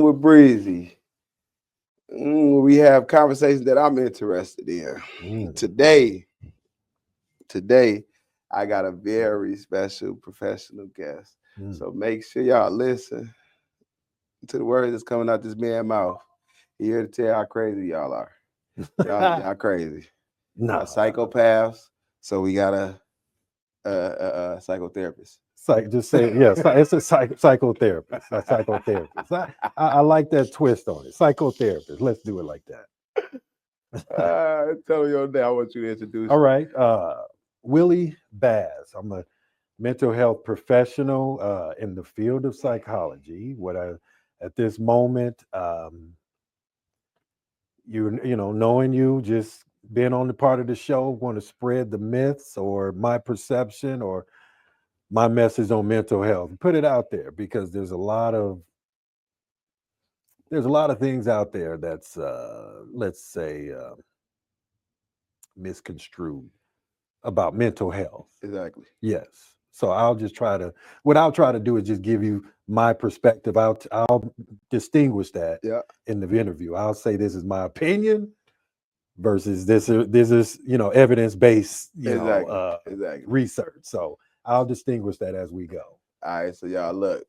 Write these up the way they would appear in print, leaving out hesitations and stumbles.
with Breezy. We have conversations that I'm interested in. Mm. Today, I got a very special professional guest. Mm. So make sure y'all listen to the words that's coming out this man's mouth. He here to tell how crazy y'all are. Y'all crazy. No, Y'all psychopaths. So we got a psychotherapist. just say yes. It's a psychotherapist. A psychotherapist. I like that twist on it. Psychotherapist. Let's do it like that. Tell me your name. I want you to introduce All me. right. Willie Baz. I'm a mental health professional in the field of psychology. At this moment, knowing you, just being on the part of the show, want to spread the myths or my perception or my message on mental health. Put it out there because there's a lot of things out there that's let's say misconstrued about mental health. Exactly. Yes. So what I'll try to do is just give you my perspective. I'll distinguish that Yeah. in the interview. I'll say this is my opinion versus this is evidence based Exactly. research. So I'll distinguish that as we go. All right. So y'all look.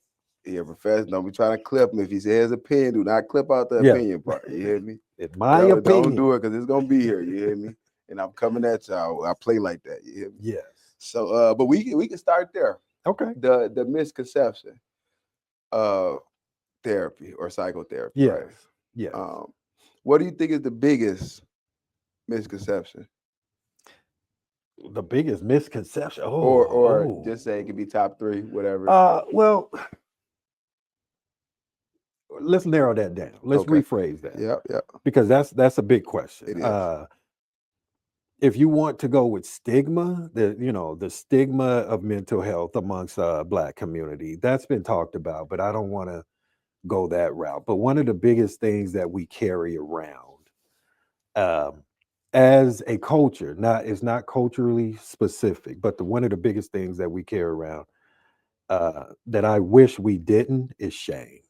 He a professional. Don't be trying to clip him. If he says opinion, do not clip out the Yeah. opinion part. You hear me? In my Don't opinion. do it because it's gonna be here. You hear me? And I'm coming at y'all. I play like that. You hear me? Yes. So, but we can start there. Okay. The misconception of therapy or psychotherapy, Yes. right? Yes. What do you think is the biggest misconception? The biggest misconception. Or just say it could be top three, whatever. Well, let's narrow that down. Let's Okay. rephrase that. Yeah. Because that's a big question. It is. If you want to go with stigma, the stigma of mental health amongst Black community, that's been talked about, but I don't want to go that route. But one of the biggest things that we carry around as a culture, it's not culturally specific, but one of the biggest things that we carry around that I wish we didn't is shame.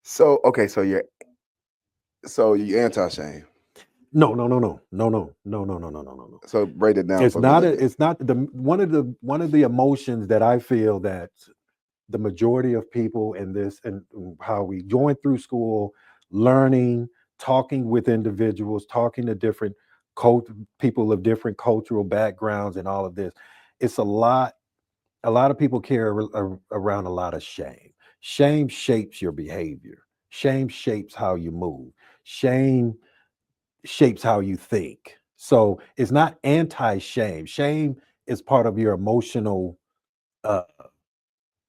So okay, so you anti-shame. No. So break it down It's for me a not little bit. it's not the one of the emotions that I feel that the majority of people in this and how we going through school, learning, talking with individuals, talking to different people of different cultural backgrounds and all of this. It's a lot of people carry around a lot of shame. Shame shapes your behavior. Shame shapes how you move. Shame shapes how you think. So it's not anti-shame. Shame is part of your emotional uh,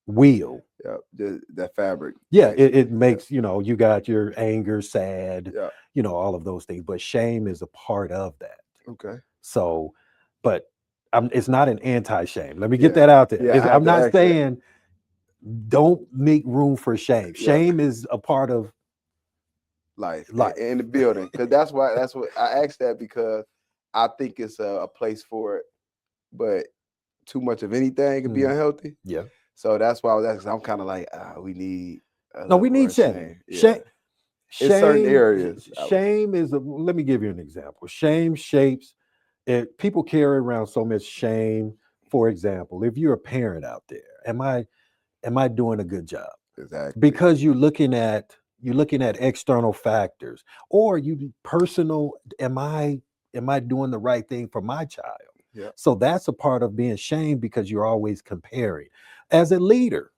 wheel. Yeah, that fabric. Yeah, Like, it makes, you got your anger, sad, yeah. all of those things. But shame is a part of that. Okay. So, but it's not an anti-shame. Let me get Yeah. that out there. Yeah, I had I'm to not ask that. saying don't make room for shame. Yeah. Shame is a part of Life life. in the building. Because that's what I asked that because I think it's a place for it, but too much of anything can be Mm, unhealthy. yeah. So that's why I was asking. I'm kind of like, we need a No, little we need more shame. shame. Yeah. Shame. In certain areas, I would say. Shame is let me give you an example. Shame shapes it. People carry around so much shame. For example, if you're a parent out there, am I doing a good job? Exactly. Because you're looking at external factors, or you personal. Am I doing the right thing for my child? Yeah. So that's a part of being shamed because you're always comparing. As a leader,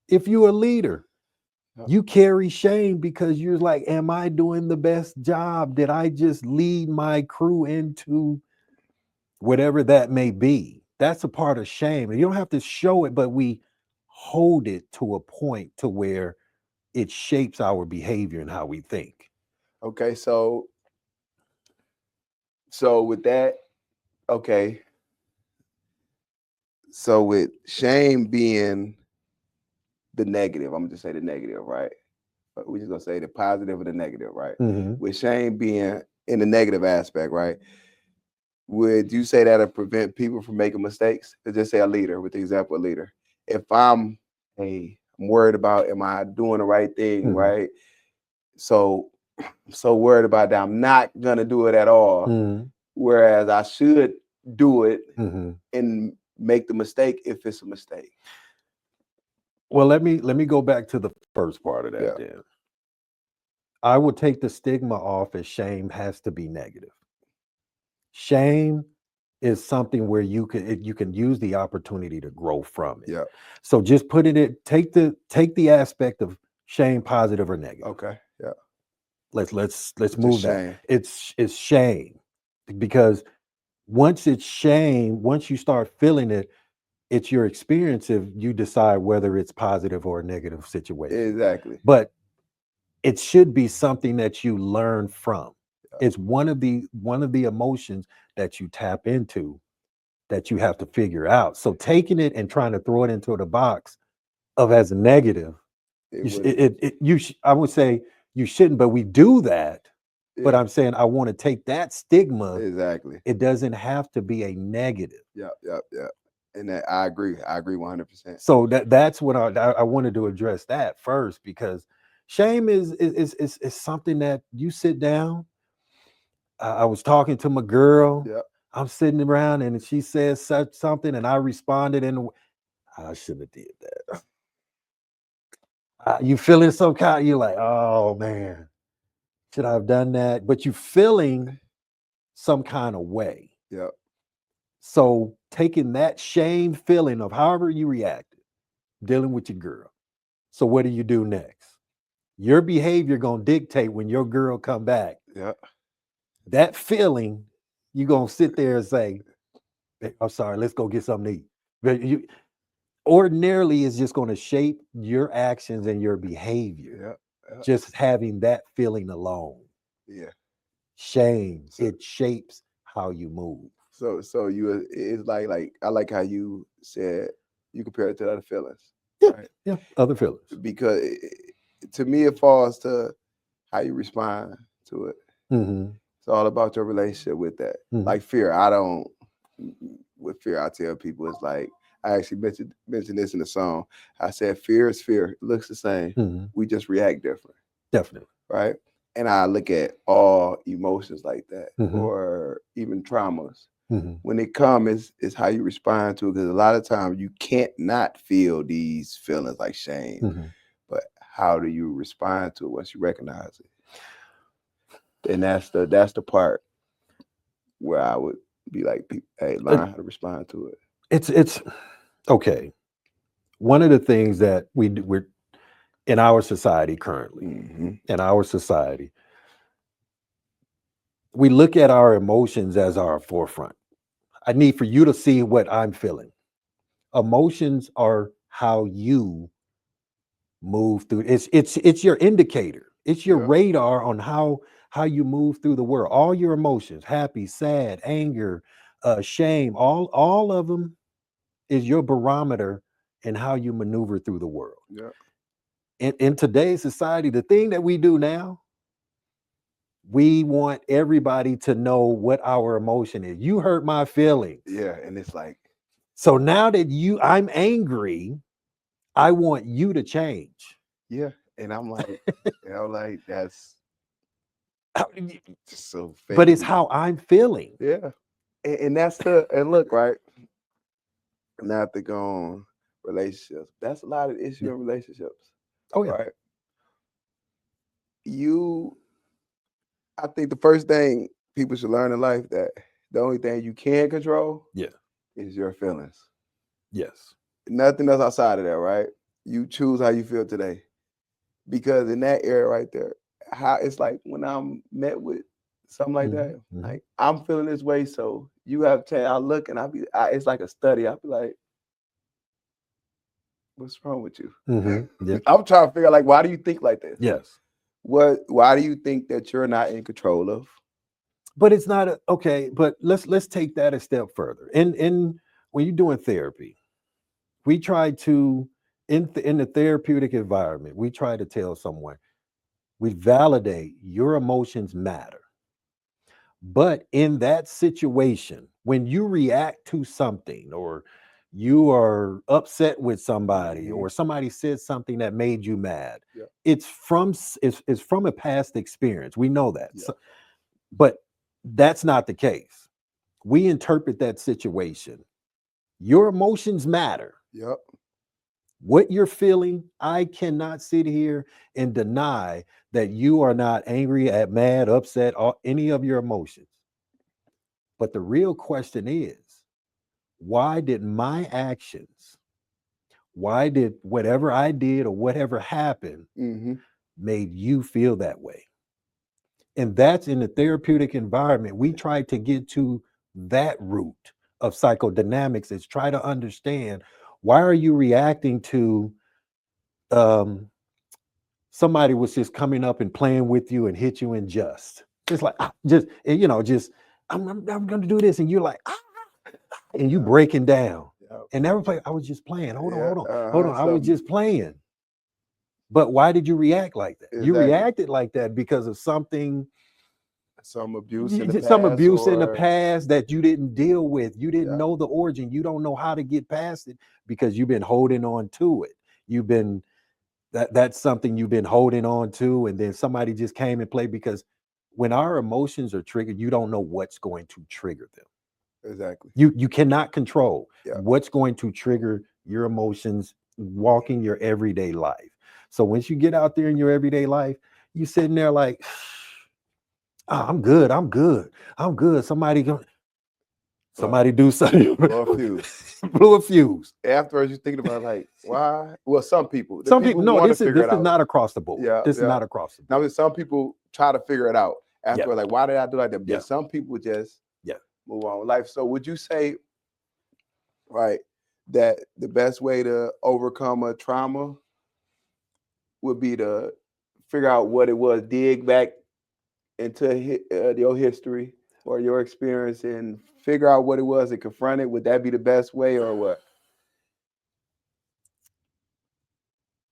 if you're a leader, Yeah. you carry shame because you're like, am I doing the best job? Did I just lead my crew into whatever that may be? That's a part of shame. And you don't have to show it, but we hold it to a point to where it shapes our behavior and how we think. Okay. So with that, okay. So with shame being the negative, I'm gonna just say the negative, right? We're just gonna say the positive or the negative, right? Mm-hmm. With shame being in the negative aspect, right? Would you say that'll prevent people from making mistakes? Let's just say a leader, with the example of leader. If I'm I'm worried about, am I doing the right thing, Mhm. right? So I'm so worried about that I'm not gonna do it at all. Mhm. Whereas I should do it Mhm. and make the mistake if it's a mistake. Well, let me go back to the first part of that Yeah. then. I would take the stigma off as shame has to be negative. Shame is something where you can use the opportunity to grow from it. Yeah. So just take the aspect of shame, positive or negative. Okay. Yeah. Let's It's just move that. shame. It's shame because once it's shame, once you start feeling it, it's your experience if you decide whether it's positive or a negative situation. Exactly. But it should be something that you learn from. Yeah. It's one of the emotions that you tap into that you have to figure out. So taking it and trying to throw it into the box of as a negative, It you sh- wouldn't. it you sh- I would say you shouldn't, but we do that. But Yeah. I'm saying I want to take that stigma. Exactly. It doesn't have to be a negative. Yeah. Yeah. Yeah. And that I agree. I agree 100%. So that's what I wanted to address that first because shame is something that you sit down. I was talking to my girl. Yeah. I'm sitting around and she says such something, and I responded in. I shouldn't have did that. You feeling some kind? You're like, oh man, should I have done that? But you feeling some kind of way. Yeah. So taking that shame feeling of however you reacted, dealing with your girl. So what do you do next? Your behavior gonna dictate when your girl come back. Yeah. That feeling, you gonna sit there and say, "Hey, I'm sorry, let's go get something to eat." But you ordinarily is just gonna shape your actions and your behavior. Yeah. Yeah. Just having that feeling alone. Yeah. Shame, So it shapes how you move. so you it's like I like how you said you compare it to other feelings, Yeah, right? yeah. Other feelings. Because to me it falls to how you respond to it. Mm-hmm. It's all about your relationship with that. Mm-hmm. Like fear, I don't. With fear, I tell people it's like I actually mentioned this in the song. I said fear is fear. It looks the same. Mm-hmm. We just react different, Definitely. right? And I look at all emotions like that, Mm-hmm. or even traumas. Mm-hmm. When it comes, is how you respond to it. Because a lot of times you can't not feel these feelings like shame, Mm-hmm. but how do you respond to it once you recognize it? And that's the part where I would be like, hey, learn how to respond to it. It's okay. One of the things that we're in our society currently, Mm-hmm. in our society, we look at our emotions as our forefront. I need for you to see what I'm feeling. Emotions are how you move through. It's your indicator. It's your Yeah. radar on how you move through the world. All your emotions, happy, sad, anger, shame, all of them is your barometer in how you maneuver through the world. Yeah. In today's society, the thing that we do now, we want everybody to know what our emotion is. You hurt my feelings. Yeah. And it's like, So now that I'm angry, I want you to change. yeah. And I'm like, that's just so fake. But it's how I'm feeling. Yeah. And and look, right. Not to go on relationships. That's a lot of the issue Yeah. in relationships, Oh yeah. right? You, I think the first thing people should learn in life that the only thing you can control Yeah. is your feelings. Yes. Nothing else outside of that, right? You choose how you feel today. Because in that area right there, how it's like when I'm met with something like Mhm, that, mhm. like I'm feeling this way, so you have to. I look and it's like a study. I'll be like, "What's wrong with you?" Mhm. Yeah. I'm trying to figure out like, why do you think like this? Yes. Why do you think that you're not in control of? But it's not okay. But let's take that a step further. In when you're doing therapy, we try to in the therapeutic environment, we try to tell someone we validate your emotions matter. But in that situation, when you react to something or you are upset with somebody, Mhm. or somebody said something that made you mad. Yeah. It's from a past experience. We know that. Yeah. But that's not the case. We interpret that situation. Your emotions matter. Yep. What you're feeling, I cannot sit here and deny that you are not angry, at mad, upset, or any of your emotions. But the real question is, why did my actions, why did whatever I did or whatever happened Mm-hmm. made you feel that way? And that's in the therapeutic environment. We try to get to that root of psychodynamics, is try to understand, why are you reacting to um, somebody was just coming up and playing with you and hit you in just like, just, just, I'm going to do this. And you're like, and you Yeah. breaking down. Yeah. And never play. I was just playing. Yeah. Hold on. I was just playing. But why did you react like that? You Exactly. reacted like that because of something, Some abuse in the some past, abuse in the or past that you didn't deal with. You didn't yeah. know the origin. You don't know how to get past it because you've been holding on to it. You've been that's something you've been holding on to, and then somebody just came and played. Because when our emotions are triggered, you don't know what's going to trigger them. Exactly. You cannot control Yeah. what's going to trigger your emotions walking your everyday life. So once you get out there in your everyday life, you sitting there like, oh, I'm good, I'm good, I'm good. Somebody do something. Blow a fuse. Blew a fuse. Afterwards, you're thinking about, like, why? Well, some people, the Some people people, who no, want to this figure it is out. not across the board. Yeah. This is Yeah. not across the Now, board. some people try to figure it out Yeah. after, like, why did I do like that? Yeah. But some people just Yeah. move on with life. So would you say, right, that the best way to overcome a trauma would be to figure out what it was, dig back into your history or your experience and figure out what it was and confront it? Would that be the best way, or what?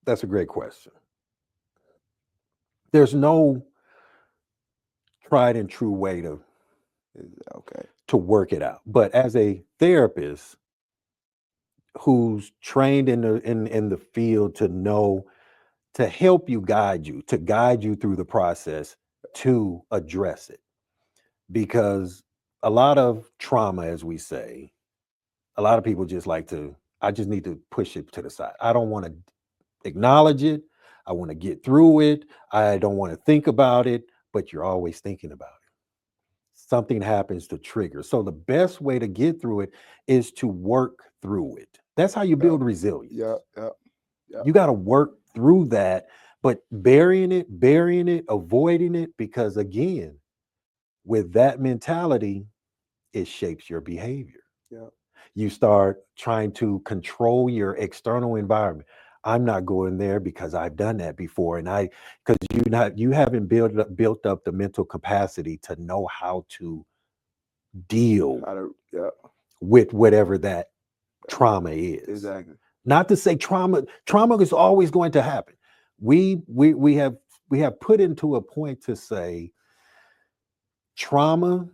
That's a great question. There's no tried and true way Okay. to work it out. But as a therapist who's trained in the field to know, to help you, to guide you through the process to address it. Because a lot of trauma, as we say, a lot of people just like to, I just need to push it to the side. I don't want to acknowledge it. I want to get through it. I don't want to think about it, but you're always thinking about it. Something happens to trigger. So the best way to get through it is to work through it. That's how you Yeah. build resilience. Yeah. Yeah. Yeah. You got to work through that, but burying it, avoiding it, because again, with that mentality, it shapes your behavior. Yeah. You start trying to control your external environment. I'm not going there because I've done that before, and because you haven't built up the mental capacity to know how to deal Yeah. with whatever that trauma is. Exactly. Not to say trauma is always going to happen. We have put into a point to say trauma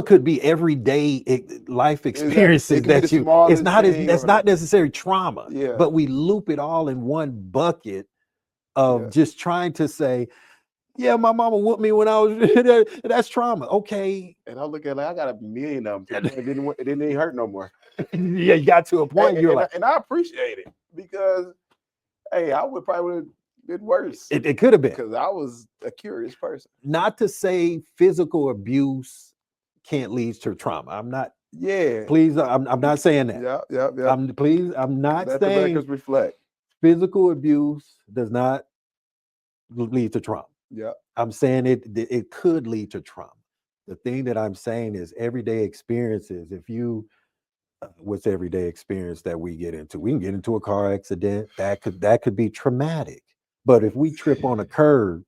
could be everyday life Exactly. It experiences could be the that it's smallest not thing, that's or not necessarily trauma, yeah. but we loop it all in one bucket of Yeah. just trying to say, yeah, my mama whooped me when I was that's trauma. Okay. And I look at it like, I got a million of them. It didn't even hurt no more. Yeah, you got to a point, you're like, and I appreciate it, because hey, I would probably have been worse it could have been. because I was a curious person. Not to say physical abuse can't lead to trauma. I'm not, Yeah. please, I'm not saying that. Yeah. Yeah. Yeah. I'm not Let the saying records reflect. physical abuse does not lead to trauma. Yeah. I'm saying it could lead to trauma. The thing that I'm saying is everyday experiences. If you what's everyday experience that we get into? We can get into a car accident. That could be traumatic. But if we trip on a curb,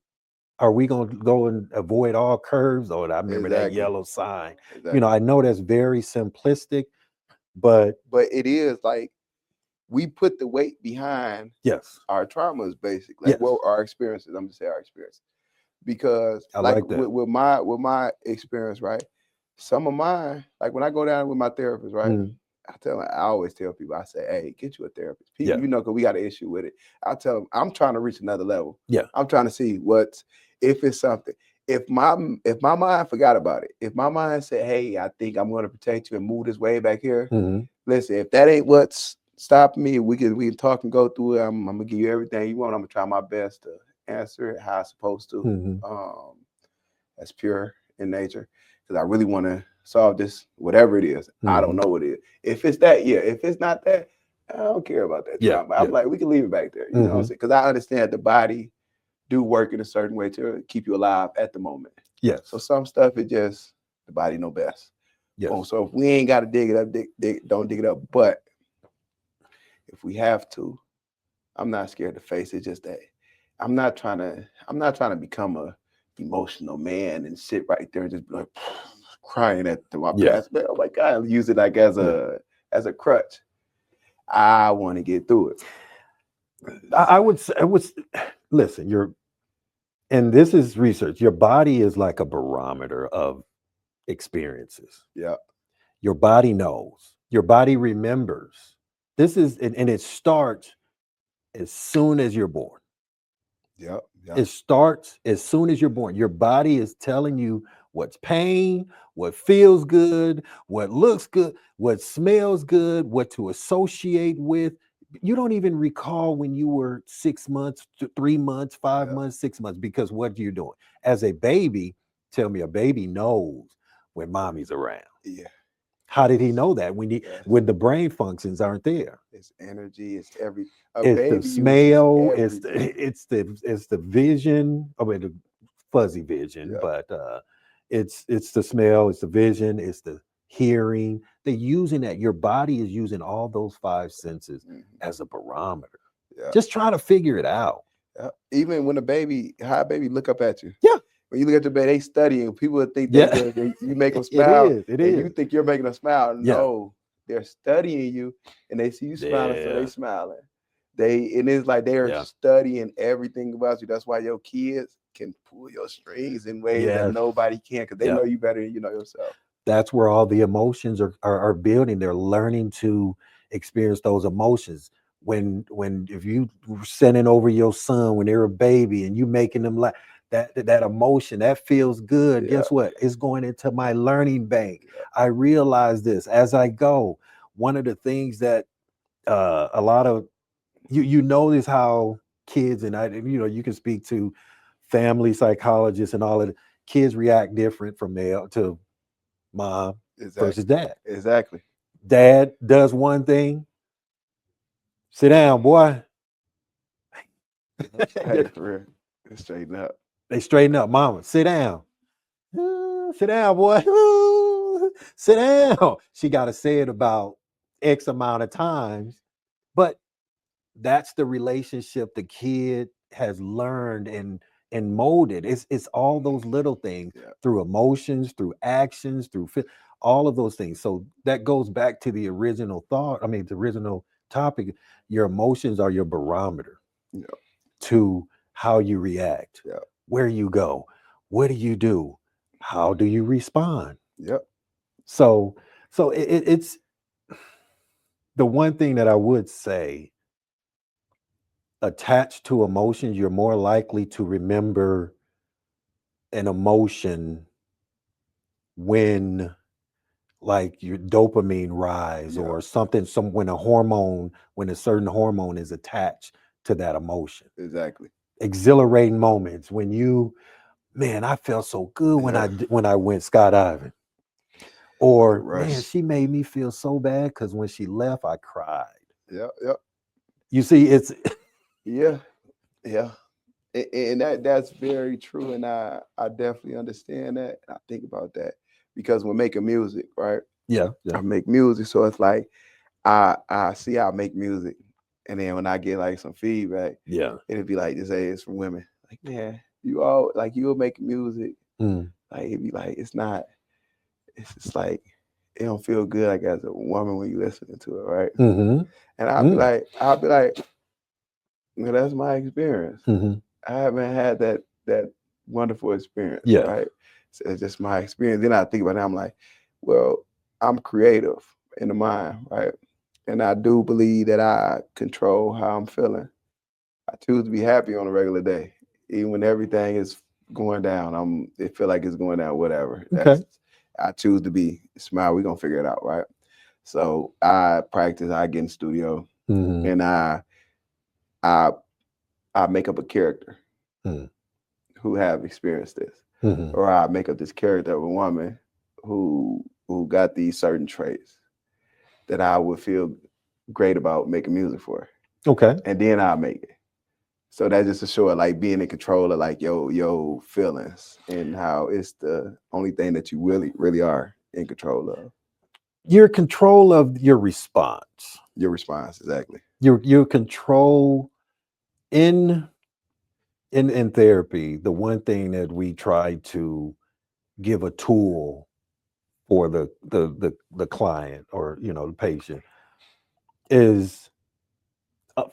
are we going to go and avoid all curves? Oh, I remember that Exactly. yellow sign. Exactly. I know that's very simplistic, but it is like we put the weight behind yes, our traumas, basically. Like, yes, well, our experiences. I'm gonna say our experience, because I like like that. with my experience, right? some of mine, like when I go down with my therapist, right? Mhm. I always tell people, I say, hey, get you a therapist. People, Yeah. because we got an issue with it. I tell them, I'm trying to reach another level. Yeah. I'm trying to see if it's something. If my mind forgot about it, if my mind said, hey, I think I'm going to protect you and move this way back here. Mhm. Listen, if that ain't what's stopping me, we can talk and go through it. I'm gonna give you everything you want. I'm gonna try my best to answer it how I'm supposed to. Mhm. As pure in nature, because I really want to solve this, whatever it is. I don't Mhm. know what it is. If it's that, yeah. If it's not that, I don't care about that Yeah. trauma. I'm Yeah. like, we can leave it back there. You know what I'm Mhm. saying? Because I understand the body do work in a certain way to keep you alive at the moment. Yes. So some stuff, it just the body know best. Yes. So if we ain't got to dig it up, don't dig it up. But if we have to, I'm not scared to face it. Just that I'm not trying to become a emotional man and sit right there and just be like crying at my Yeah. past. Man, oh my God, use it like as Yeah. a crutch. I want to get through it. I would say, listen, and this is research. Your body is like a barometer of experiences. Yeah, Your body knows. Your body remembers. This is, and it starts as soon as you're born. yeah, yeah, It starts as soon as you're born. Your body is telling you what's pain, what feels good, what looks good, what smells good, what to associate with. You don't even recall when you were 6 months, 3 months, five yeah, months, 6 months, because what you're doing. As a baby, tell me a baby knows when mommy's around. yeah. How did he know that Yes. when the brain functions aren't there? It's energy. It's every. A It's the baby uses smell, everything. it's the vision. I mean, the fuzzy vision, Yeah. but it's the smell, it's the vision, it's the hearing. They're using that. Your body is using all those five senses Mhm. as a barometer. Yeah. Just try to figure it out. Yeah. Even when how a baby look up at you. Yeah, When you look at your baby, they studying. People would think yeah. you make them It smile, is. It and you is. think you're making them smile. Yeah. No, they're studying you, and they see you smiling, so they Yeah. smiling. And it's like they are Yeah. studying everything about you. That's why your kids can pull your strings in ways that Yes. nobody can, because they Yeah. know you better than you know yourself. That's where all the emotions are building. They're learning to experience those emotions. When if you were sending over your son when they were a baby and you making them laugh, that emotion that feels good. Yeah, Guess what? It's going into my learning bank. yeah, I realize this as I go. One of the things that a lot of you notice how kids and you can speak to family psychologists and all of it. Kids react different from male to mom versus exactly, dad. exactly. Dad does one thing, sit down, boy. Hey, for real, straighten up. They straighten up, mama, sit down. Sit down, boy. Sit down. She got to say it about X amount of times, but that's the relationship the kid has learned and molded. It's all those little things Yeah, through emotions, through actions, all of those things. So that goes back to the original thought. I mean, the original topic. Your emotions are your barometer yeah, to how you react, yeah, where you go, what do you do, how do you respond. yeah, So, it's the one thing that I would say attached to emotions, you're more likely to remember an emotion when like your dopamine rise yeah. or something, when a certain hormone is attached to that emotion. Exactly. Exhilarating moments when man, I felt so good when Yeah, when I went skydiving. the Or man, rush. she made me feel so bad because when she left, I cried. Yeah, yeah, You see, it's yeah, yeah. And that's very true, and I definitely understand that. And I think about that because when making music, right? yeah, yeah, I make music, so it's like I see I make music, and then when I get like some feedback, yeah. it'd be like, this hey, it's from women. Like, man, you all like you'll make music. Mm. Like it'd be like it's not. It's just like it don't feel good like as a woman when you listening to it, right? Mm-hmm. And Mm. I'll be like, well, that's my experience. Mm-hmm. I haven't had that wonderful experience, Yeah. right? it's just my experience. Then I think about it, I'm like, well, I'm creative in the mind, right? And I do believe that I control how I'm feeling. I choose to be happy on a regular day, even when everything is going down. It feel like it's going down, whatever. Okay. I choose to be smile. We're gonna figure it out, right? So I practice. I get in the studio, Mhm. and I I make up a character Mhm. who have experienced this, Mhm. or I make up this character of a woman who got these certain traits that I would feel great about making music for, Okay. and then I make it. So that's just to show it, like being in control of like your feelings and how it's the only thing that you really are in control of. You're control of your response. Your response, exactly. Your control in in therapy. The one thing that we try to give a tool for the client or the patient is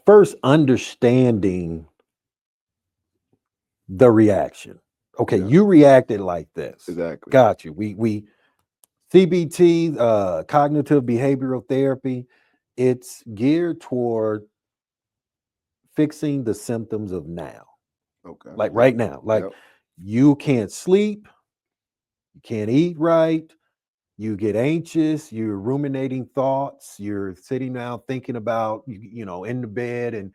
first understanding the reaction. Okay, Yeah, you reacted like this. exactly. Got you. We CBT, cognitive behavioral therapy, it's geared toward fixing the symptoms of now. Okay. Like Yep. right now. Like Yep. you can't sleep, you can't eat right, you get anxious, you're ruminating thoughts, you're sitting down thinking about in the bed and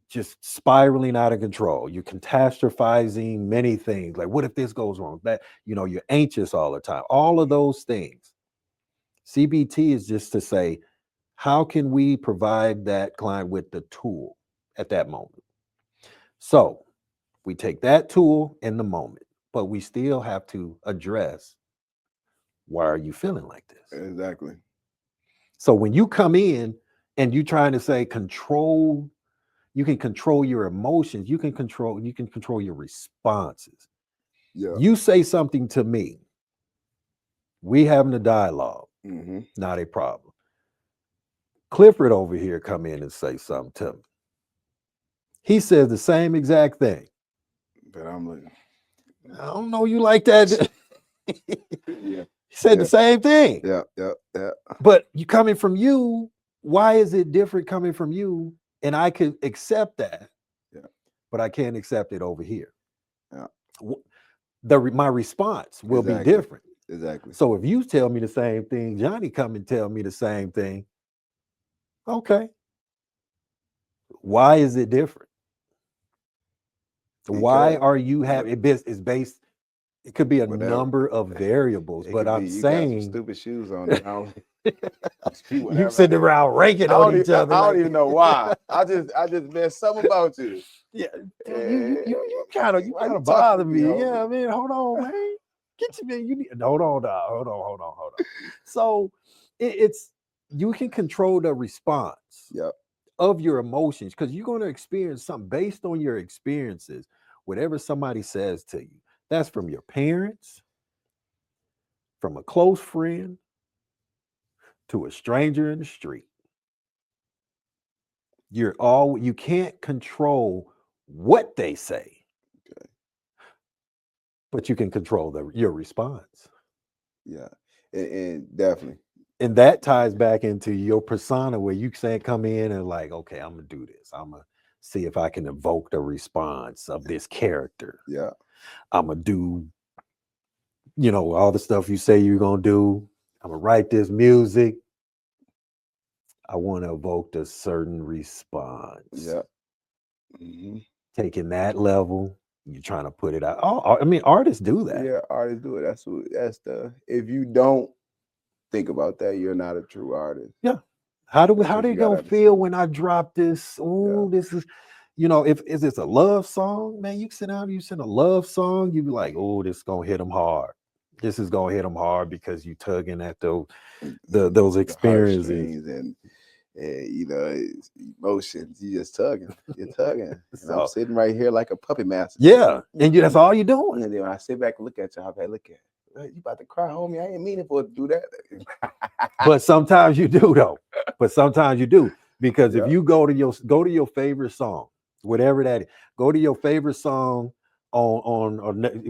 just spiraling out of control. You're catastrophizing many things. Like, what if this goes wrong? That, you're anxious all the time. All of those things. CBT is just to say, how can we provide that client with the tool at that moment? So we take that tool in the moment, but we still have to address, why are you feeling like this? Exactly. So when you come in and you trying to say control, you can control your emotions, you can control your responses. Yeah. You say something to me, we having a dialogue, Mm-hmm. not a problem. Clifford over here come in and say something to me. He says the same exact thing. But I'm like, I don't know you like that. yeah, He said the yeah, same thing. yeah, yeah, yeah, But you coming from you, why is it different coming from you? And I could accept that, yeah, but I can't accept it over here. yeah. My response will be Exactly. different. Exactly. So if you tell me the same thing, Johnny come and tell me the same thing. Okay, why is it different? Why Because are you what having it's based? It could be a whatever. number of variables, It but could be I'm you got some saying stupid shoes on. And I don't be you whatever. sitting around ranking on each other I don't like even know why. I just meant something about you. yeah, Eh, you kind of Why you talking bother to me, me. homie? Yeah, man, hold on, man. Get you, man. You need hold on, dog. Hold on. So it's you can control the response Yep. of your emotions because you're going to experience something based on your experiences. Whatever somebody says to you, that's from your parents, from a close friend, to a stranger in the street. You can't control what they say, Okay. but you can control your response. Yeah. And definitely. And that ties back into your persona where you say come in and like, okay, I'm gonna do this. I'm gonna see if I can evoke the response of this character. Yeah. I'm gonna do, all the stuff you say you're gonna do. I'm gonna write this music. I want to evoke a certain response. Yeah. Hmm. Taking that level, you're trying to put it out. Oh, I mean, artists do that. Yeah. Artists do it. That's the. If you don't think about that, you're not a true artist. Yeah. That's How what they you gotta gonna feel understand. when I drop this? Yeah. Oh, this is, if is this a love song, man, you sit down, you send a love song, you be like, oh, this is gonna hit them hard. This is gonna hit them hard because you tugging at those The experiences. heartstrings and it's emotions. You just tugging. You're tugging. And I'm So sitting right here like a puppet master. yeah, and that's all you're doing. And then when I sit back and look at you, I'll be like, look at you about to cry, homie. I ain't meaning for it to do that. But sometimes you do though. But sometimes you do because if Yeah. you go to your favorite song, whatever that is, go to your favorite song on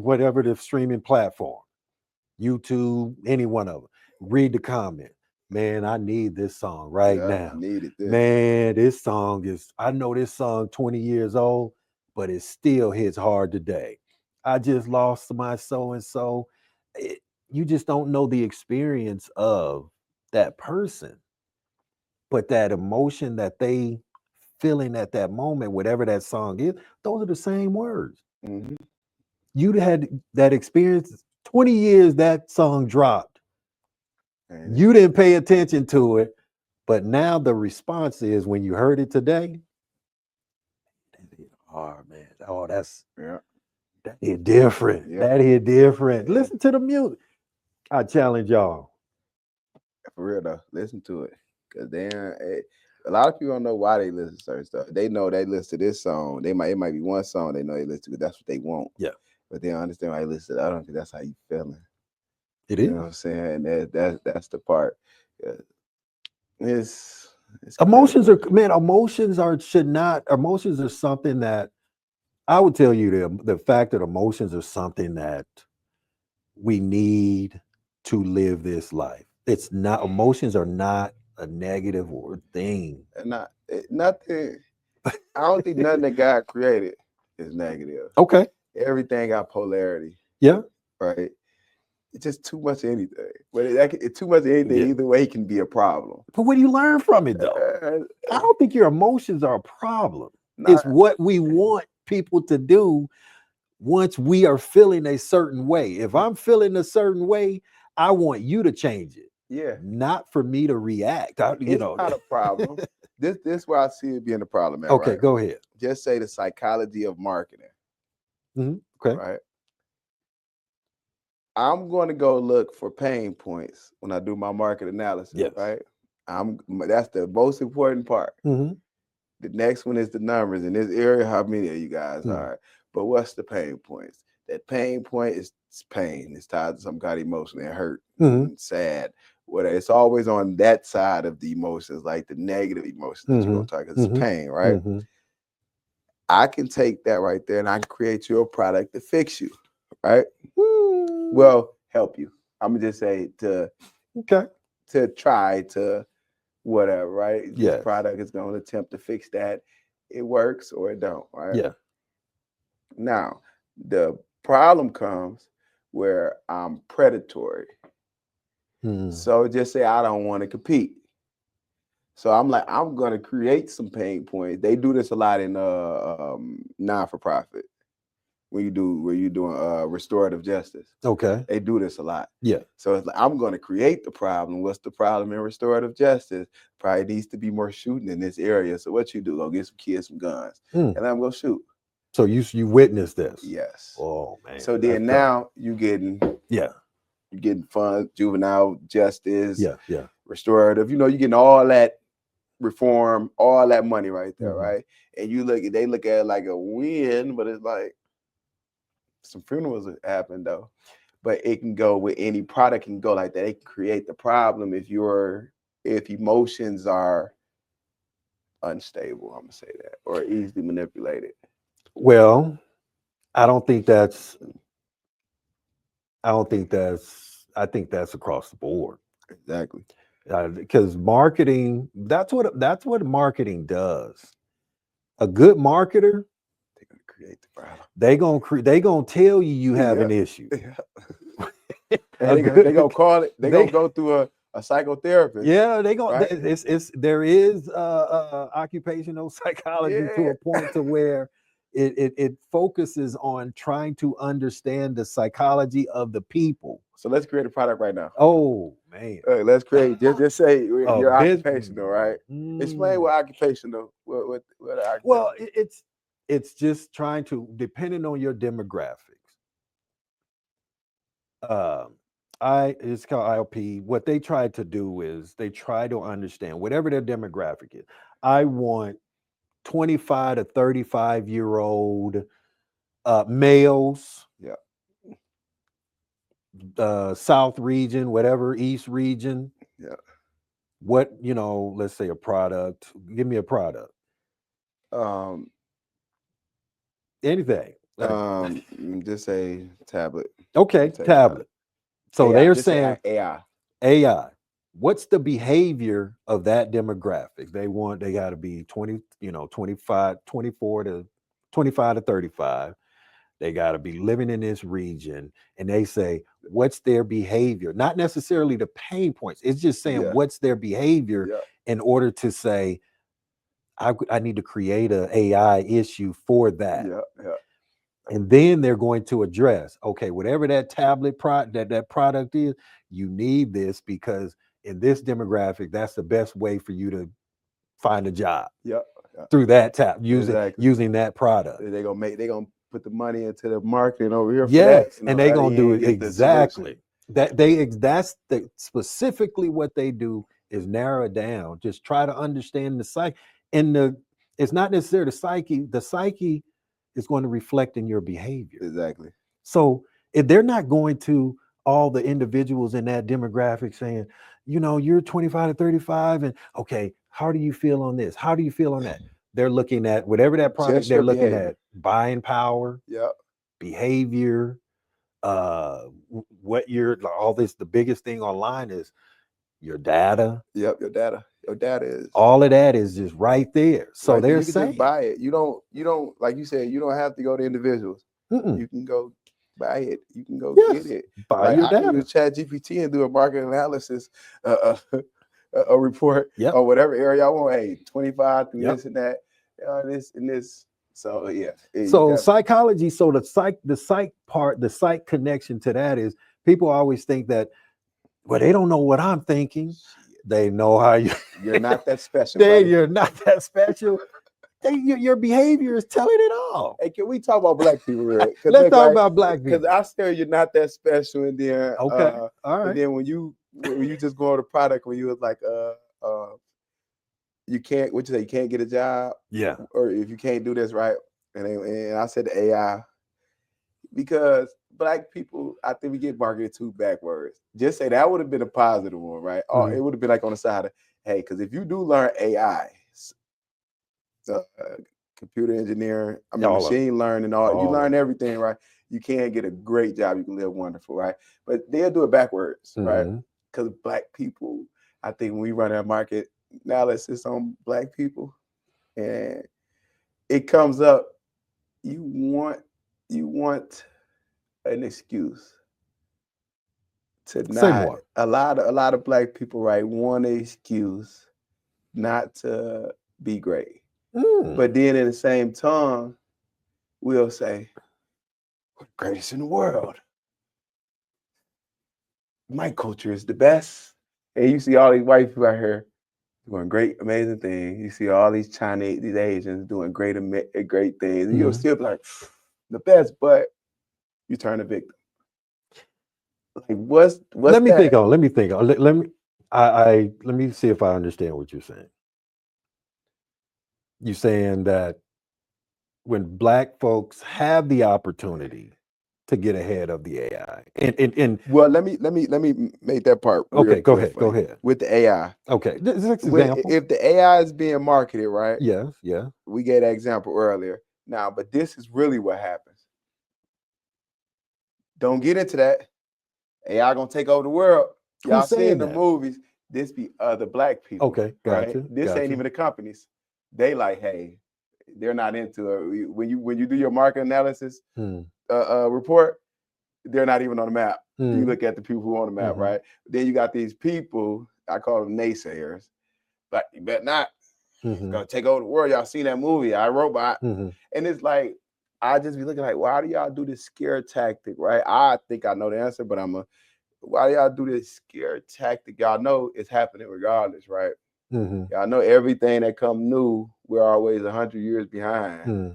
whatever the streaming platform, YouTube, any one of them. Read the comment. Man, I need this song right Yeah, I now. needed this. Man, this song is, I know this song 20 years old, but it still hits hard today. I just lost my so and so. You just don't know the experience of that person, but that emotion that they feeling at that moment, whatever that song is, those are the same words. Hmm. You had that experience 20 years that song dropped. And You didn't pay attention to it, but now the response is when you heard it today, oh man, oh yeah, that hit different. yeah, That hit different. yeah. Listen to the music. I challenge y'all. For real though, listen to it, cause a lot of people don't know why they listen to certain stuff. They know they listen to this song. It might be one song they know they listen to. That's what they want. Yeah, But they don't understand why they listen to the other one, because that's how you feeling. it You is. know what I'm saying? That's the part. Yeah. It's Emotions critical. are, man, emotions are something that I would tell you the fact that emotions are something that we need to live this life. It's not, emotions are not a negative or thing. And nothing. I don't think nothing that God created is negative. Okay. Everything got polarity, Yeah. right? It's just too much of anything. But too much of anything, Yeah. either way, can be a problem. But what do you learn from it though? Uh, I don't think your emotions are a problem. not It's what we want people to do once we are feeling a certain way. If I'm feeling a certain way, I want you to change it, yeah. not for me to react. It's not a problem. This where I see it being a problem at, Okay, right? go ahead. Just say the psychology of marketing, Okay. right? I'm going to go look for pain points when I do my market analysis, Yes. right? That's the most important part. Mm-hmm. The next one is the numbers in this area, how many of you guys Mm-hmm. are. But what's the pain points? That pain point is pain. It's tied to some kind of emotion and hurt, Mm-hmm. and sad. Whatever. It's always on that side of the emotions, like the negative emotions that you're Mm-hmm. going to talk. It's Mm-hmm. pain, right? Mm-hmm. I can take that right there and I can create you a product to fix you, right? Mm. Well, help you. I'm gonna just say Okay. to try to whatever, right? This Yes. product is going to attempt to fix that. It works or it don't, right? Yeah. Now, the problem comes where I'm predatory. Mm. So just say I don't want to compete. So I'm like, I'm gonna create some pain points. They do this a lot in non-for-profit when you're doing restorative justice. Okay. They do this a lot. Yeah. So it's like I'm going to create the problem. What's the problem in restorative justice? Probably needs to be more shooting in this area. So what you do? Go get some kids some guns, Mm. and I'm gonna shoot. So you witnessed this. Yes. Oh man. So That's then tough. now you're getting fun, juvenile justice, Yeah. restorative. You're getting all that reform, all that money right there, Mhm. right? And they look at it like a win, but it's like some funerals happen though. But it can go with any product can go like that. It can create the problem if emotions are unstable, I'm gonna say that, or easily manipulated. Well, I don't think that's I don't think that's I think that's across the board. Exactly. Because marketing, that's what marketing does. A good marketer, They're gonna create the problem. they gonna tell you have Yeah. an issue. Yeah. A And they gonna good call it, they they gonna go through a psychotherapist, yeah, they gonna right? there is occupational psychology to Yeah. a point to where it focuses on trying to understand the psychology of the people. So let's create a product right now. Oh man. Let's create. Just say A your bus occupational, right? Explain mm. what occupational. What Well, occupation? it's just trying to, depending on your demographics. Um, it's called ILP. What they try to do is they try to understand whatever their demographic is. I want 25 to 35-year-old males, Yeah. South region, whatever, East region. Yeah. What, let's say a product. Give me a product. Um. Anything. Just say tablet. Okay, Say tablet. So AI. they're Just say saying AI. AI. What's the behavior of that demographic? They got to be 20, 25, 24 to 25 to 35. They got to be living in this region. And they say, what's their behavior? Not necessarily the pain points. It's just saying, Yeah. what's their behavior Yeah. in order to say, I need to create an AI issue for that. Yeah. Yeah. And then they're going to address, okay, whatever that tablet that product is, you need this because in this demographic, that's the best way for you to find a job Yeah. Yeah. through that Exactly. using that product. They gonna put the money into the marketing over here for that. Yes, and they At gonna the do end, it get the solution. exactly. Specifically what they do is narrow it down. Just try to understand the psyche. And it's not necessarily the psyche. The psyche is going to reflect in your behavior. Exactly. So if they're not going to all the individuals in that demographic saying, you're 25 to 35, and okay, how do you feel on this? How do you feel on that? They're looking at whatever that product, Just they're your looking behavior. at buying power, Yeah. behavior, what you're all this. The biggest thing online is your data. Yep. Your data. Your data is All of that is just right there. So right there. they're You can just saying, buy it. You don't like you said. You don't have to go to individuals. mm-mm, You can go buy it. You can go get yes, it. buy Like your I can data. use Chat GPT and do a market analysis, a report Yep. or whatever area I want. Hey, 25 through Yep. this and that, this and this. So yeah, you So got psychology, so the psych connection to that is people always think that, well, they don't know what I'm thinking. shit. They know how You're not that special, buddy. you're not that special. Your behavior is telling it all. Hey, can we talk about black people real? Let's Look, talk right? about black Because people. I stare you're not that special, and then Okay. All right. and then when you just go on the product when you was like you can't what you say you can't get a job Yeah. or if you can't do this right and I said the AI because black people I think we get marketed too backwards. Just say that would have been a positive one, right? Or it would have been like on the side of hey, because if you do learn AI, uh, computer engineering, I mean All of machine learning, all you all of learn everything, right? You can get a great job. You can live wonderful, right? But they'll do it backwards, right? Mhm. Because black people, I think when we run our market analysis on black people, and it comes up, you want an excuse to Say not. more. A lot of black people, right, want an excuse not to be great. Mm. But then in the same tongue, we'll say, we're the greatest in the world. My culture is the best. And you see all these white people out here doing great, amazing things. You see all these Chinese, these Asians doing great things. And you'll Mhm. still be like, the best, but you turn a victim. Like, what's Let me think that? on. Let me think on. Let me see if I understand what you're saying. You're saying that when black folks have the opportunity to get ahead of the AI, and Well, let me make that part real okay, go quick ahead, for go you. ahead. With the AI, Okay, this next example. if the AI is being marketed, right? Yes, yeah. We gave that example earlier. Now, but this is really what happens. Don't get into that. AI gonna take over the world. Y'all Who's seeing saying the that? movies. This be other black people, Okay, right? gotcha, This ain't gotcha. even the companies. They like, hey, they're not into it. When you do your market analysis Hmm. report, they're not even on the map. You Hmm. look at the people who are on the map, Hmm. right? Then you got these people, I call them naysayers, but you bet not. It's Hmm. gonna take over the world. Y'all seen that movie, I Robot. Hmm. And it's like, I just be looking like, why do y'all do this scare tactic, right? I think I know the answer, but why do y'all do this scare tactic? Y'all know it's happening regardless, right? Hmm. Y'all know everything that come new, we're always 100 years behind. Hmm.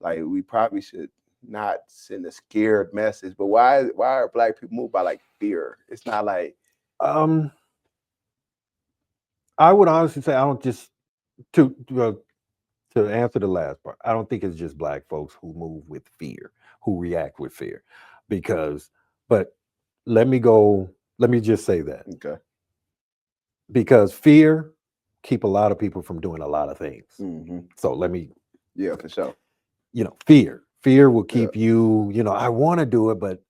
Like we probably should not send a scared message. But why are black people moved by like fear? It's not like Um, I would honestly say I don't just to answer the last part. I don't think it's just black folks who move with fear, who react with fear, because. But let me go. Let me just say that okay. because fear keep a lot of people from doing a lot of things. Mm-hmm. So let me, Yeah, for sure. fear. Fear will keep you, I want to do it, but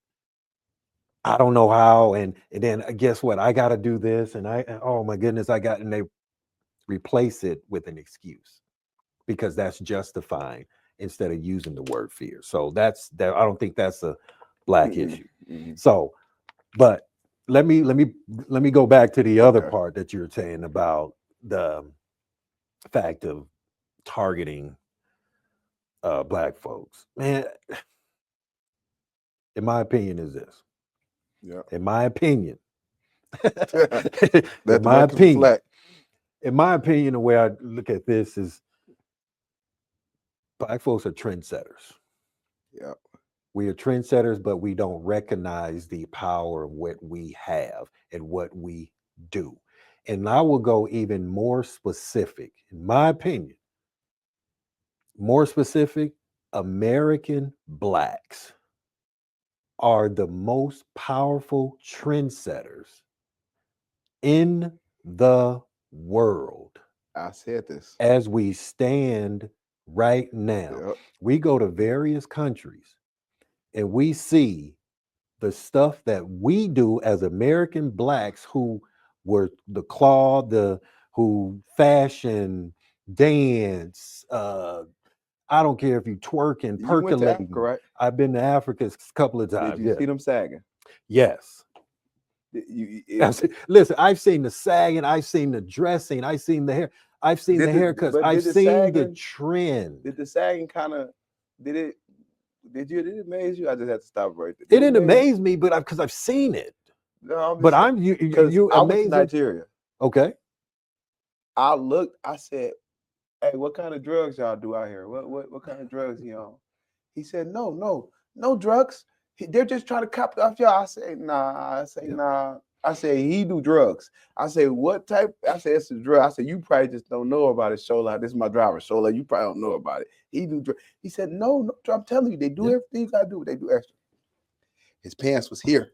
I don't know how. And then guess what? I got to do this. Oh my goodness, and they replace it with an excuse because that's justifying instead of using the word fear. So that's that. I don't think that's a black issue. So, but let me go back to the other part that you're saying about the fact of targeting black folks. Man, in my opinion, is this. Yeah. In my opinion. In my opinion, the way I look at this is black folks are trendsetters. Yeah. We are trendsetters, but we don't recognize the power of what we have and what we do. And I will go even more specific, in my opinion, more specific, American blacks are the most powerful trendsetters in the world. I said this. As we stand right now, we go to various countries and we see the stuff that we do as American blacks who were the who fashion, dance, I don't care if you twerking, percolating. You went to Africa, right? I've been to Africa a couple of times. Did you see them sagging? Yes. Listen, I've seen the sagging, I've seen the dressing, I've seen the hair, I've seen the haircuts, I've seen the trend. Did the sagging did it amaze you? I just had to stop right there. It didn't amaze me, but because I've seen it. No, but I'm you I went to Nigeria. Okay. I looked, I said, hey, what kind of drugs y'all do out here? What kind of drugs you on? He said, no drugs. They're just trying to cop off y'all. I say, nah. Nah. I say, he do drugs. I say, what type? I say, it's a drug. I said, you probably just don't know about it, Shola. This is my driver, Shola. You probably don't know about it. He do drugs. He said, no, I'm telling you, they do everything you gotta do. They do extra. His pants was here.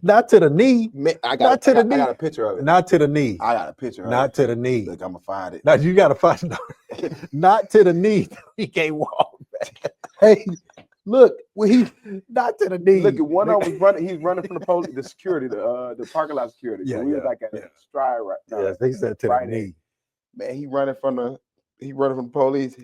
Not to the knee. Man, I got a picture of it. Not to the knee. I got a picture of it. Not to the knee. Look, I'm going to find it. Now, you got to find it. Not to the knee. He can't walk back. Hey, look, not to the knee. Look, one of them was running. He's running from the police, the security, the parking lot security. Yeah, so we was like at a stride right now. Yeah, they said to the knee. Man, he running from the police.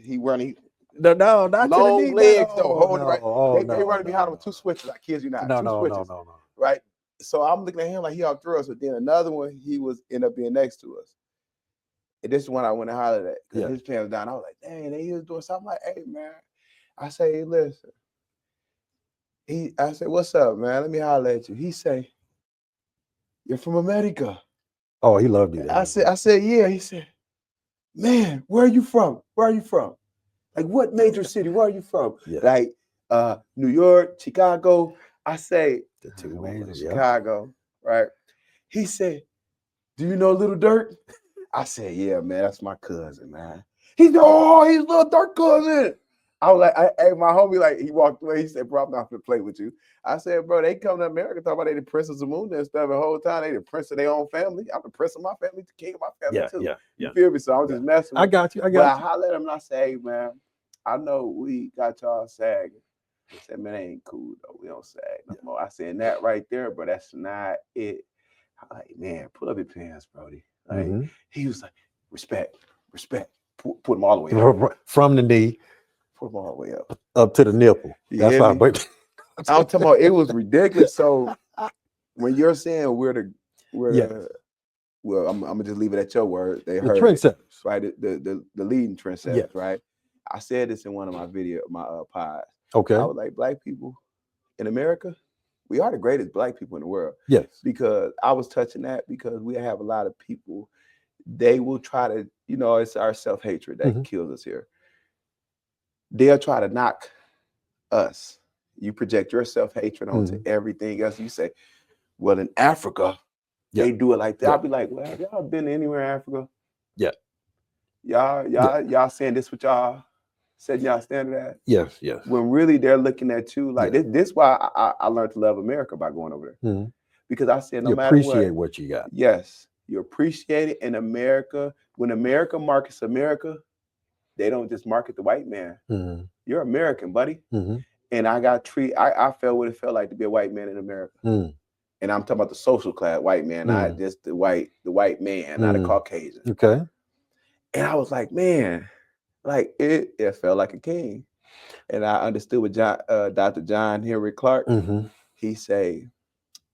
No, not long to the knee. Legs though, holding right. They running behind him with two switches. I kid you not. No. Right. So I'm looking at him like he off drugs, but then another one he was end up being next to us. And this is when I went and hollered at because his pants was down. I was like, dang, they was doing something. I'm like, hey man. I say, hey, listen. I said, what's up, man? Let me holler at you. He say, you're from America. Oh, he loved you. I said, yeah. He said, man, where are you from? Where are you from? Like what major city? Where are you from? Yeah. Like New York, Chicago. I say, the two major, Chicago, right? He said, do you know Little Dirt? I said, yeah, man, that's my cousin, man. He said, oh, he's Little Dirt cousin. I was like, hey, my homie, like, he walked away. He said, bro, I'm not going to play with you. I said, bro, they come to America talking about they the Prince of Zamunda and stuff. The whole time they the prince of their own family. I'm the prince of my family, the king of my family, too. You feel me? So I was just messing with I got you. But I hollered at him and I said, hey, man, I know we got y'all sagging. I said, man, that ain't cool, though. We don't sag no more. I said, that right there, bro, that's not it. I'm like, man, pull up your pants, Brody. Like, he was like, respect. Put them all the way up. From the knee. Put them all the way up. Up to the nipple. That's how I'm talking about it was ridiculous. So when you're saying well, I'm gonna just leave it at your word. They heard trendsetters, right? The leading trendsetters, right? I said this in one of my pods. Okay. I was like, black people in America, we are the greatest black people in the world. Yes. Because I was touching that because we have a lot of people, they will try to, it's our self-hatred that kills us here. They'll try to knock us. You project your self-hatred onto everything else. You say, well, in Africa, they do it like that. I'll be like, well, have y'all been anywhere in Africa? Yeah. Y'all saying this what y'all said y'all standing at? Yes. When really they're looking at you like this why I learned to love America by going over there. Because I said no matter what. You appreciate what you got. Yes. You appreciate it in America. When America markets America, they don't just market the white man. Mm-hmm. You're American, buddy. Mm-hmm. And I got treated. I felt what it felt like to be a white man in America. Mm. And I'm talking about the social class white man, not just the white man, not a Caucasian. Okay. And I was like, man, like it felt like a king. And I understood what Dr. John Henry Clark, Mm-hmm. he say,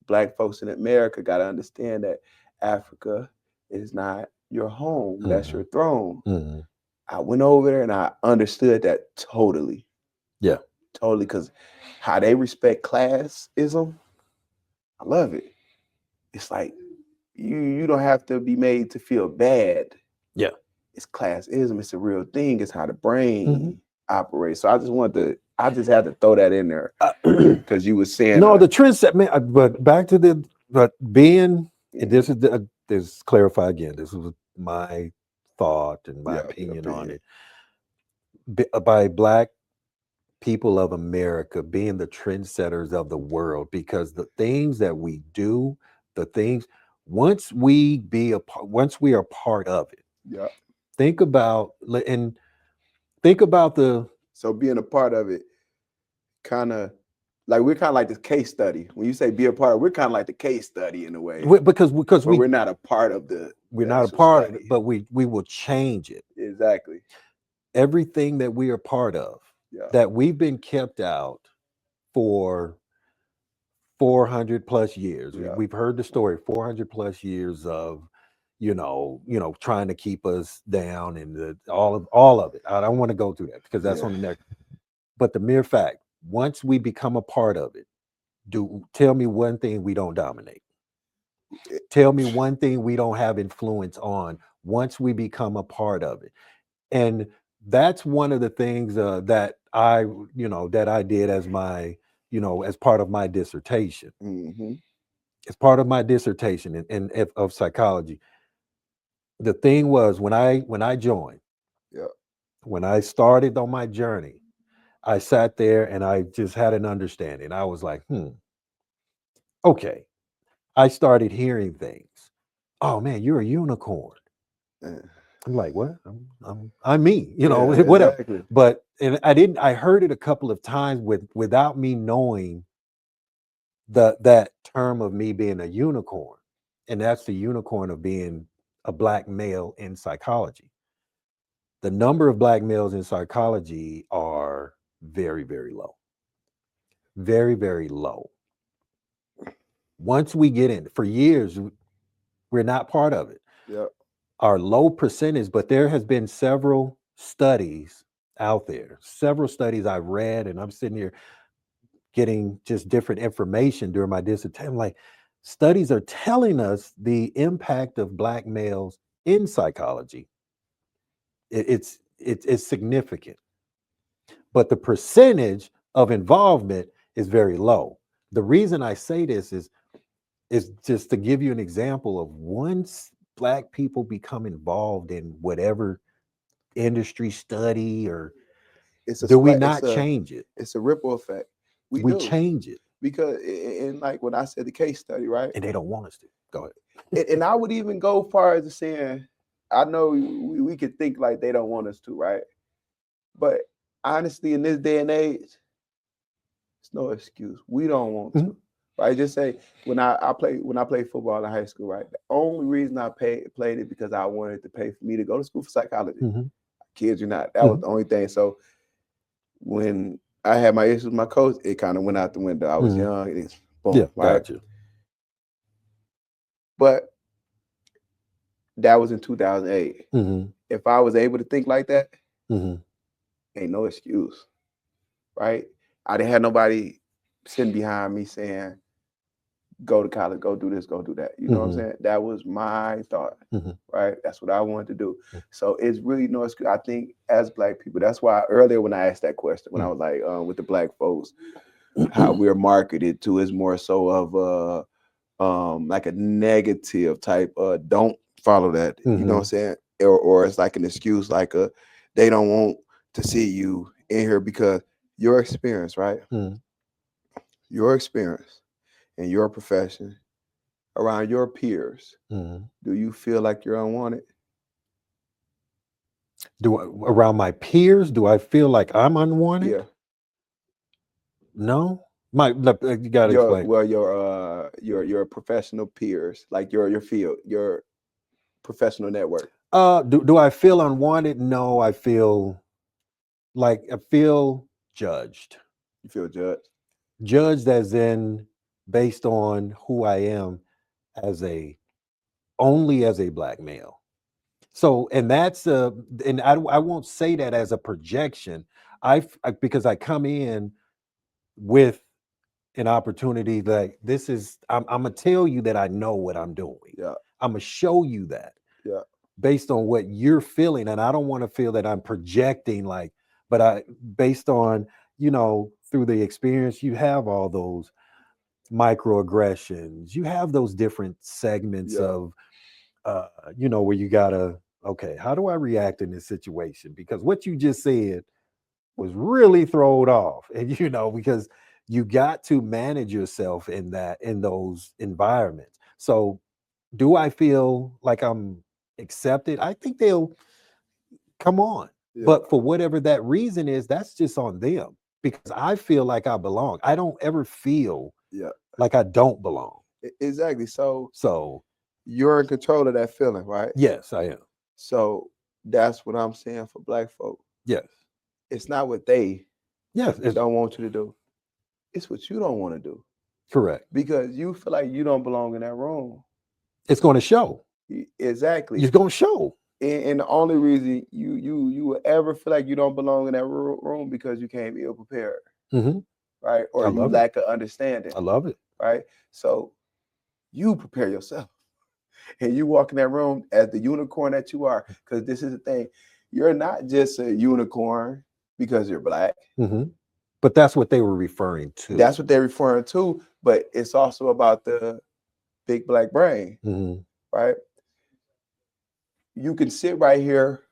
Black folks in America got to understand that Africa is not your home. That's your throne. Mm-hmm. I went over there and I understood that totally. Yeah. Totally, because how they respect classism, I love it. It's like you don't have to be made to feel bad. Yeah. It's classism. It's a real thing. It's how the brain operates. So I just had to throw that in there because you were saying no, the trend set, man. But back to being. This is this clarify again. This was my thought and my opinion on it. By Black people of America being the trendsetters of the world, because the things that we do, once we are part of it. Yeah. Think about the. So being a part of it, kind of like we're kind of like this case study. When you say be a part of, we're kind of like the case study in a way. Because we're not a part of the. We're not a part of it, but we will change it. Exactly. Everything that we are part of, that we've been kept out for 400 plus years. We've heard the story, 400 plus years of, trying to keep us down and all of it. I don't want to go through that because that's on the next. But the mere fact, once we become a part of it, tell me one thing we don't dominate. Tell me one thing we don't have influence on once we become a part of it. And that's one of the things that I did as my, as part of my dissertation. Mm-hmm. As part of my dissertation of psychology. The thing was when I joined, when I started on my journey, I sat there and I just had an understanding. I was like, okay. I started hearing things. Oh man, you're a unicorn. I'm like, what? I'm me, whatever. Exactly. But and I heard it a couple of times without me knowing that term of me being a unicorn. And that's the unicorn of being a Black male in psychology. The number of Black males in psychology are very, very low. Very, very low. Once we get in, for years, we're not part of it. Yep. Our low percentage, but there has been several studies out there, several studies I've read, and I'm sitting here getting just different information during my dissertation. I'm like, studies are telling us the impact of Black males in psychology. It's significant, but the percentage of involvement is very low. The reason I say this is just to give you an example of once Black people become involved in whatever industry study or do we not change it? It's a ripple effect. We change it because, and like when I said the case study, right? And they don't want us to. Go ahead. And I would even go far as to saying, I know we could think like they don't want us to, right? But honestly, in this day and age, it's no excuse. We don't want to. Right? Just say when I played football in high school, right? The only reason I played it because I wanted to pay for me to go to school for psychology. Kids, you're not. That was the only thing. So when I had my issues with my coach, it kind of went out the window. I was young. It's boom, right? Gotcha. But that was in 2008. If I was able to think like that, ain't no excuse, right? I didn't have nobody sitting behind me saying, go to college, go do this, go do that. You know what I'm saying? That was my thought, right? That's what I wanted to do. So it's really no excuse. I think as Black people, that's why earlier when I asked that question, when I was like, with the Black folks, how we're marketed to is more so of like a negative type, don't follow that. You know what I'm saying? Or it's like an excuse, like they don't want to see you in here because your experience, right? Your experience in your profession around your peers, do you feel like you're unwanted? Around my peers, do I feel like I'm unwanted? Yeah. No. You gotta explain. Your professional peers, like your field, your professional network. Do I feel unwanted? No, I feel judged. You feel judged. Judged as in based on who I am as a only as a black male. So, and that's and I won't say that as a projection. Because I come in with an opportunity that this is, I'm gonna tell you that I know what I'm doing. Yeah. I'm gonna show you that Yeah. based on what you're feeling, and I don't want to feel that I'm projecting like, but based on through the experience you have all those microaggressions, you have those different segments Yeah. of where you gotta, okay, how do I react in this situation? Because what you just said was really thrown off. And because you got to manage yourself in those environments. So do I feel like I'm accepted? I think they'll come on. Yeah. But for whatever that reason is, that's just on them. Because I feel like I belong. I don't ever feel Yeah. like I don't belong. Exactly. So you're in control of that feeling, right? yes, I am. So that's what I'm saying for black folk. Yes. It's not what they Yes. don't want you to do. It's what you don't want to do. Correct. Because you feel like you don't belong in that room. It's going to show. Exactly. It's going to show. And the only reason you will ever feel like you don't belong in that room because you can't be ill prepared, right? Or you lack of understanding. I love it. Right? So you prepare yourself, and you walk in that room as the unicorn that you are. Because this is the thing, you're not just a unicorn because you're black. But that's what they were referring to. That's what they're referring to. But it's also about the big black brain, right? You can sit right here.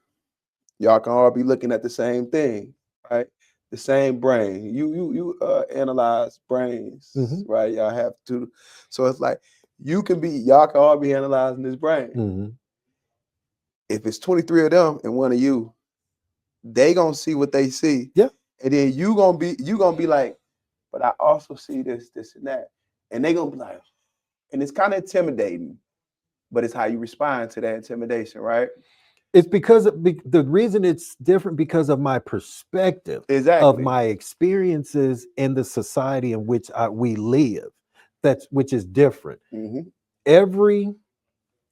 Y'all can all be looking at the same thing, right? The same brain. You analyze brains, right? Y'all have to. So it's like y'all can all be analyzing this brain. If it's 23 of them and one of you, they gonna see what they see. Yeah. And then you gonna be like, but I also see this, and that. And they gonna be like, and it's kind of intimidating, but it's how you respond to that intimidation, right? It's because the reason it's different because of my perspective, of my experiences in the society in which we live. Which is different. Every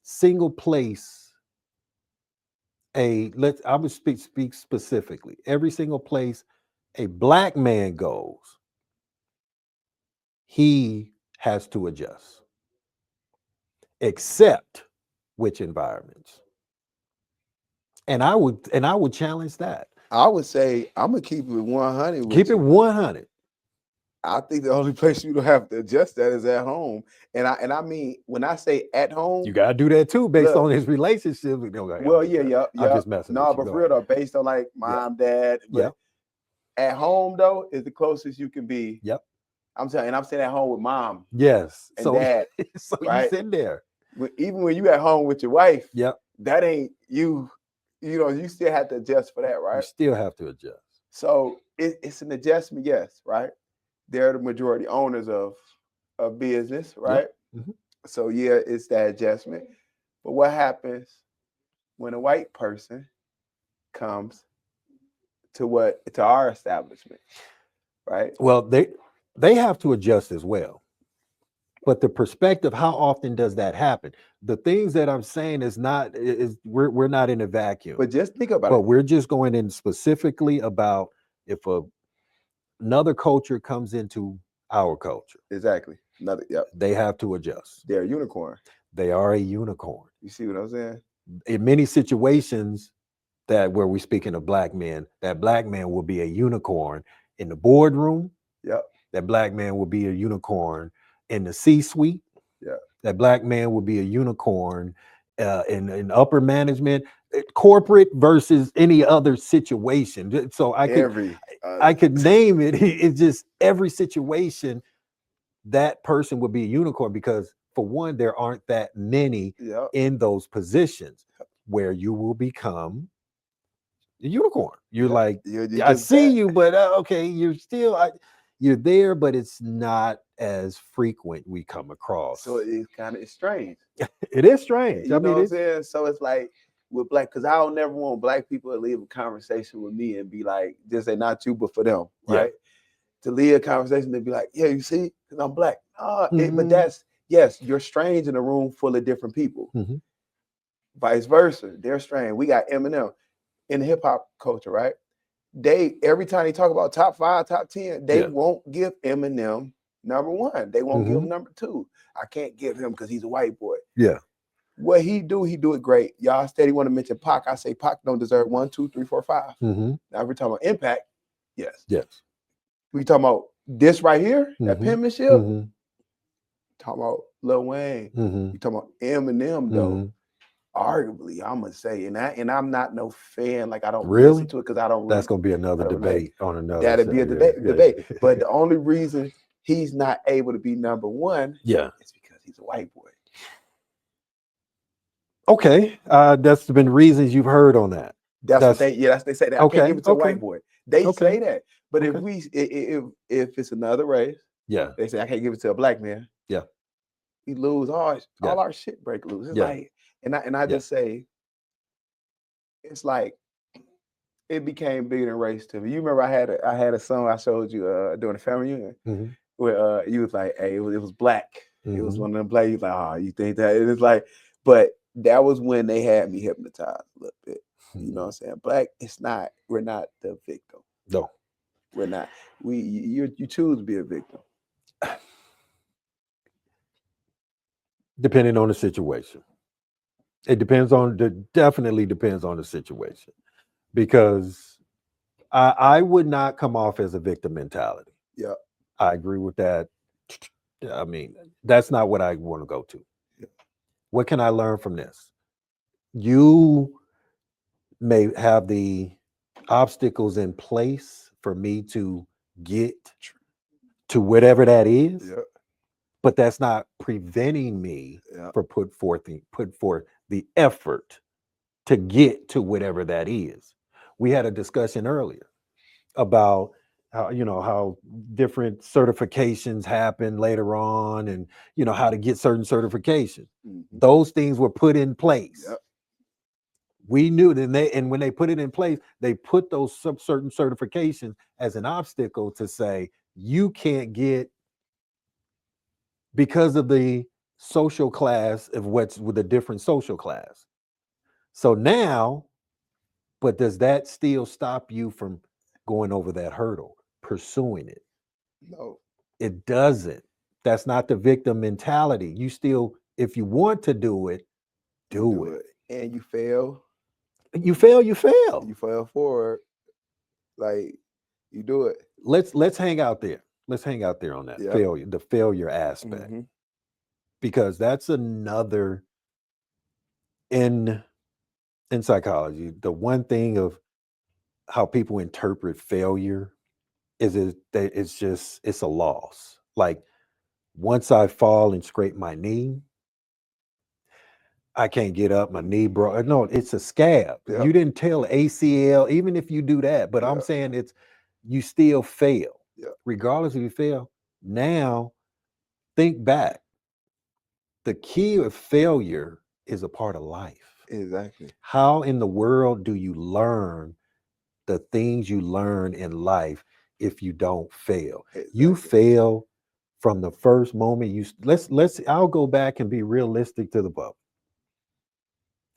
single place, I would speak specifically. Every single place a black man goes, he has to adjust. Except which environments. And I would challenge that. I would say I'm gonna keep it 100. Keep it 100. I think the only place you don't have to adjust that is at home. And I mean, when I say at home, you gotta do that too, based on his relationship. Well, yeah. I'm just messing. No, but for real though, based on like mom, dad. But at home though is the closest you can be. Yep. I'm saying at home with mom. Yes. And dad. So right? You sitting there. Even when you at home with your wife. Yep. That ain't you. You still have to adjust for that, right? You still have to adjust. So it's an adjustment, yes, right? They're the majority owners of business, right? Yep. So yeah, it's that adjustment. But what happens when a white person comes to our establishment, right? Well, they have to adjust as well. But the perspective, how often does that happen? The things that I'm saying we're not in a vacuum. But just think about it. But we're just going in specifically about if another culture comes into our culture. Exactly. They have to adjust. They're a unicorn. They are a unicorn. You see what I'm saying? In many situations where we're speaking of black men, that black man will be a unicorn in the boardroom. Yep. That black man will be a unicorn in the C-suite. Yeah. That black man will be a unicorn in upper management, corporate versus any other situation. So I could name it. It's just every situation that person would be a unicorn because for one, there aren't that many in those positions where you will become a unicorn. You're Yeah. like, You're I just see that. you, but okay, you're still, you're there, but it's not as frequent we come across. So it's strange. It is strange. I You know mean, what I'm it's saying? So it's like with black, because I don't never want black people to leave a conversation with me and be like, just say not you, but for them, yeah. right? To leave a conversation and be like, yeah, you see, because I'm black. But Mhm, that's yes, you're strange in a room full of different people. mhm. Vice versa, they're strange. We got Eminem in the hip hop culture, right? They every time they talk about top 5, top 10, they Yeah. won't give Eminem number 1. They won't give him Mhm. number 2. I can't give him because he's a white boy. Yeah. What he do it great. Y'all steady want to mention Pac. I say Pac don't deserve 1, 2, 3, 4, 5. Mhm. Now if we're talking about impact, yes. Yes. We talking about this right here, that Mhm. penmanship. Mhm. Talking about Lil Wayne. Mhm. You talking about Eminem though. Mhm. Arguably, I'm gonna say, and I'm not no fan. Like I don't listen Really? to it because I don't That's really gonna be another relate. debate on another That'd be show. a Yeah. debate. But Yeah. the only reason he's not able to be number 1 Yeah. is because he's a white boy. Okay. That's been reasons you've heard on that. That's what That's they say that I can't okay. give it to a Okay. white boy. They Okay. say that, but Okay. if it's another race, Yeah. they say I can't give it to a black man. Yeah. We lose Yeah. all our shit break loose. It's Yeah. like, and I Yeah. just say it's like it became bigger than race to me. You remember I had a song I showed you during the family reunion Mhm. where you was like, hey, it was black. It was Mhm. one of them black. You was like, oh, you think that? And it's like, but that was when they had me hypnotized a little bit. You know what I'm saying? Black, we're not the victim. No. We're not. You choose to be a victim. Depending on the situation. It definitely depends on the situation. Because I would not come off as a victim mentality. Yeah. I agree with that. I mean, that's not what I want to go to. Yeah. What can I learn from this? You may have the obstacles in place for me to get to whatever that is, Yeah. but that's not preventing me Yeah. from put forth the effort to get to whatever that is. We had a discussion earlier about how different certifications happen later on, and how to get certain certifications. Mm-hmm. Those things were put in place. Yep. We knew that and when they put it in place, they put those certain certifications as an obstacle to say you can't get because of the social class of what's with a different social class. So now, but does that still stop you from going over that hurdle, pursuing it? No. It doesn't. That's not the victim mentality. You still, if you want to do it, You do do it. it, and you fail. You fail, you fail. You fail forward. Like you do it. Let's hang out there. Let's hang out there on that Yep. failure, the failure aspect, Mm-hmm. because that's another in in psychology. The one thing of how people interpret failure is that it's a loss. Like once I fall and scrape my knee, I can't get up. My knee broke. No, it's a scab. Yep. You didn't tell ACL, even if you do that. But I'm Yeah. saying you still fail, Yeah. regardless if you fail. Now think back. The key of failure is a part of life. Exactly. How in the world do you learn the things you learn in life if you don't fail? You Exactly. fail from the first moment you let's I'll go back and be realistic to the public.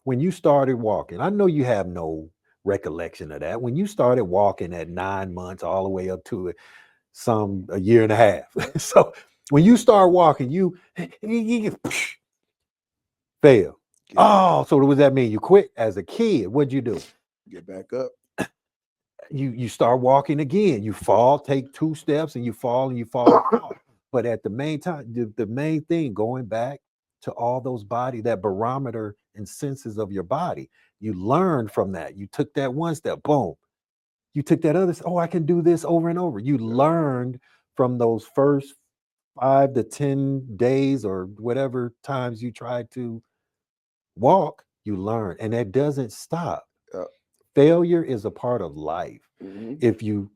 When you started walking, I know you have no recollection of that. When you started walking at 9 months all the way up to a year and a half. So when you start walking, you fail. Oh, so what does that mean? You quit as a kid. What'd you do? Get back up. You start walking again. You fall, take 2 steps, and you fall and you fall and fall. But at the main time, the main thing, going back to all those that barometer and senses of your body, you learned from that. You took that one step, boom. You took that other. Oh, I can do this over and over. You learned from those first 5 to 10 days or whatever times you tried to walk. You learn, and that doesn't stop. Yep. failure is a part of life. Mhm. If you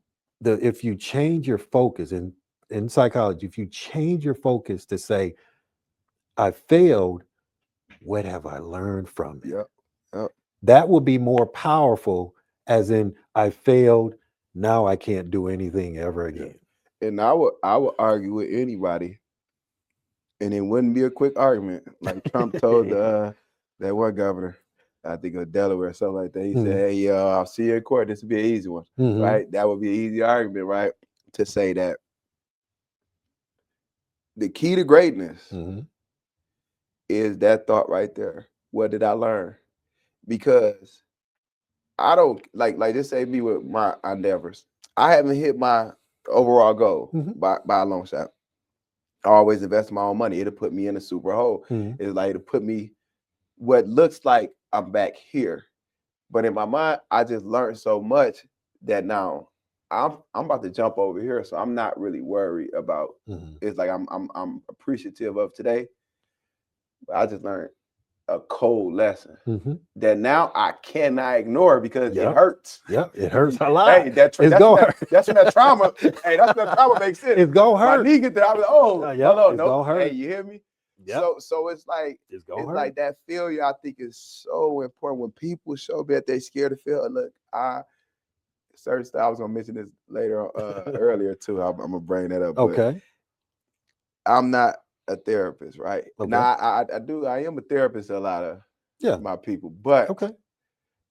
change your focus in psychology, if you change your focus to say, I failed, what have I learned from it? Yep. Yep. That will be more powerful, as in, I failed, now I can't do anything ever Yeah. again. And I would argue with anybody, and it wouldn't be a quick argument. Like Trump told that one governor, I think of Delaware or something like that. He said, Mhm. "Hey, I'll see you in court. This would be an easy one, Mhm. right? That would be an easy argument, right? To say that the key to greatness Mhm. is that thought right there. What did I learn? Because I don't like just say me with my endeavors. I haven't hit my overall goal Mhm. by a long shot. I always invest my own money. It'll put me in a super hole. Mhm. It's like it'll put me what looks like I'm back here. But in my mind, I just learned so much that now I'm about to jump over here. So I'm not really worried about Mhm. it's like I'm appreciative of today. But I just learned a cold lesson Mhm. that now I cannot ignore because it Yep. hurts. Yep. It hurts a lot. Hey, It's that's gonna when hurt. that's when that trauma. Hey, that's when that trauma makes sense. It's gonna My hurt. knee get there. I'm like, oh, Yep. hold on, It's no. gonna hurt. Hey, you hear me? Yep. So it's It's gonna it's hurt. like that failure. I think is so important when people show me that they scared to fail. Look, certain stuff. I was gonna mention this later earlier too. I'm gonna bring that up, but Okay. I'm not a therapist, right? Okay. Now I am a therapist to a lot of Yeah. my people, but Okay.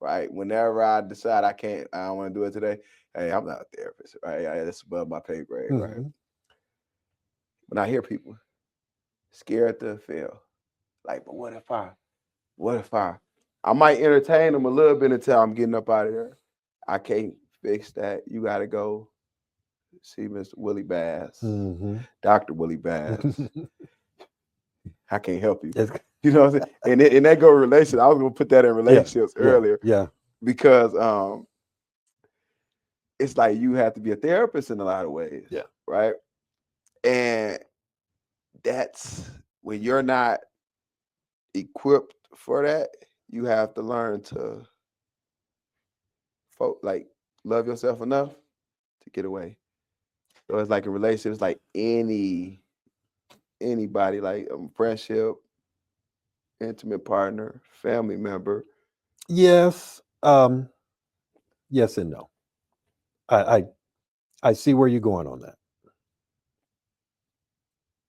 right, whenever I decide I don't want to do it today. Hey, I'm not a therapist, right? That's above my pay grade, right? Mhm. When I hear people scared to fail, like, but what if I might entertain them a little bit until I'm getting up out of there. I can't fix that. You got to go see Mr. Willie Bass, Mhm. Dr. Willie Bass. I can't help you. It's- You know what I'm saying? And that go relation. I was gonna put that in yeah. relationships Yeah. earlier Yeah. because it's like you have to be a therapist in a lot of ways, Yeah. right? And that's when you're not equipped for that, you have to learn to like love yourself enough to get away. So it's like a relationship, it's like anybody, like a friendship, intimate partner, family member. Yes. Yes and no. I I see where you're going on that.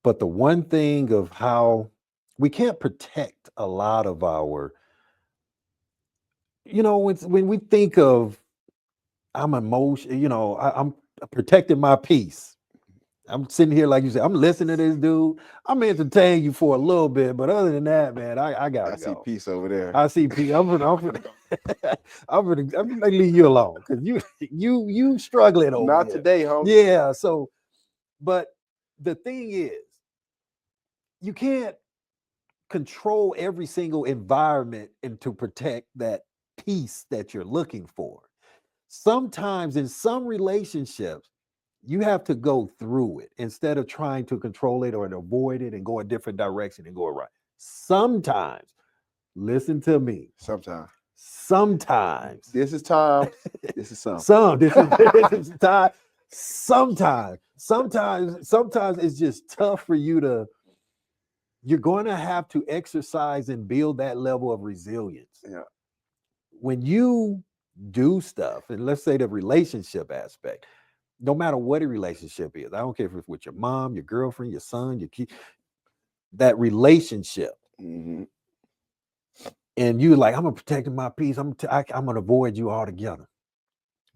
But the one thing of how we can't protect a lot of our, when we think of I'm emotion, I'm protecting my peace. I'm sitting here, like you said, I'm listening to this dude. I'm entertaining you for a little bit, but other than that, man, I I gotta see go. peace over there. I see peace. I'm gonna leave you alone because you struggling over Not here. today, homie. Yeah. So, but the thing is, you can't control every single environment and to protect that peace that you're looking for. Sometimes in some relationships, you have to go through it instead of trying to control it or avoid it and go a different direction and go right. Sometimes, listen to me. Sometimes. Sometimes, This is time. This is some. this is time. Sometimes it's just tough for you to. You're going to have to exercise and build that level of resilience. Yeah. When you do stuff, and let's say the relationship aspect, no matter what a relationship is, I don't care if it's with your mom, your girlfriend, your son, your kid, that relationship, Mm-hmm. and you like, I'm gonna protect my peace. I'm gonna avoid you altogether.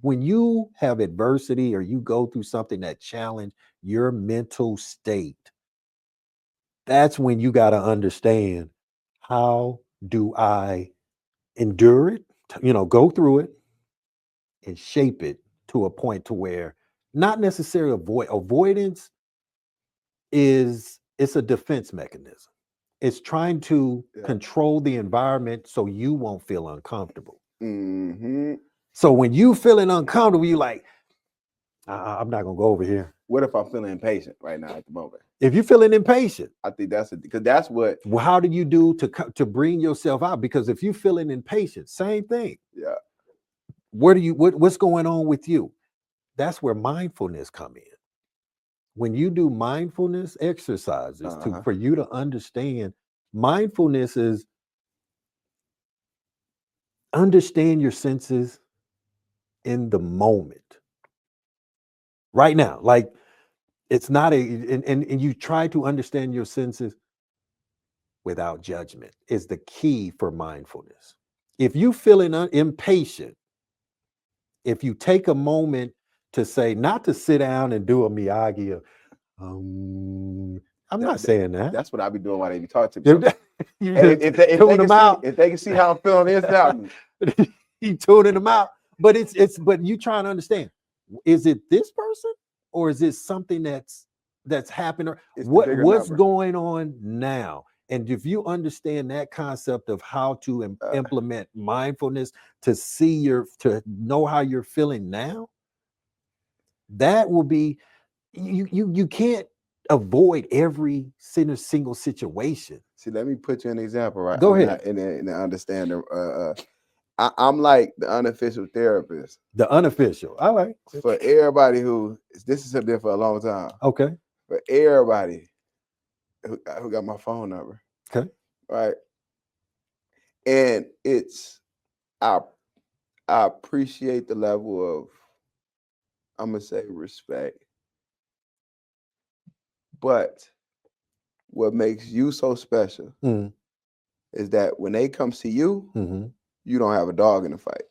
When you have adversity or you go through something that challenge your mental state, that's when you got to understand, how do I endure it? Go through it and shape it to a point to where not necessarily avoidance it's a defense mechanism. It's trying to control the environment so you won't feel uncomfortable. Mm-hmm. So when you feeling uncomfortable, you like, I'm not gonna go over here. What if I'm feeling impatient right now at the moment? If you're feeling impatient, I think because that's what. Well, how do you do to bring yourself out? Because if you're feeling impatient, same thing. Yeah. what's going on with you? That's where mindfulness come in. When you do mindfulness exercises Uh-huh. for you to understand, mindfulness is understand your senses in the moment, right now. Like it's not and you try to understand your senses without judgment is the key for mindfulness. If you feeling impatient, if you take a moment to say, not to sit down and do a Miyagi, I'm That, not that- saying that. that's what I be doing while they be talking to me. You So just tune them out. if they can see how I'm feeling inside me, You tuning them out. But but you trying to understand, is it this person or is it something that's happening? it's the bigger What's number. going on now? And if you understand that concept of how to implement mindfulness to know how you're feeling now, that will be you can't avoid every single situation. See, let me put you an example, right? Go ahead. And understand. I'm like the unofficial therapist The unofficial. All right. for everybody who this has been for a long time. Okay. For everybody who got my phone number, Okay. right? And I I appreciate the level of, I'm gonna say, respect, but what makes you so special Mm, is that when they come see you, hmm you don't have a dog in the fight.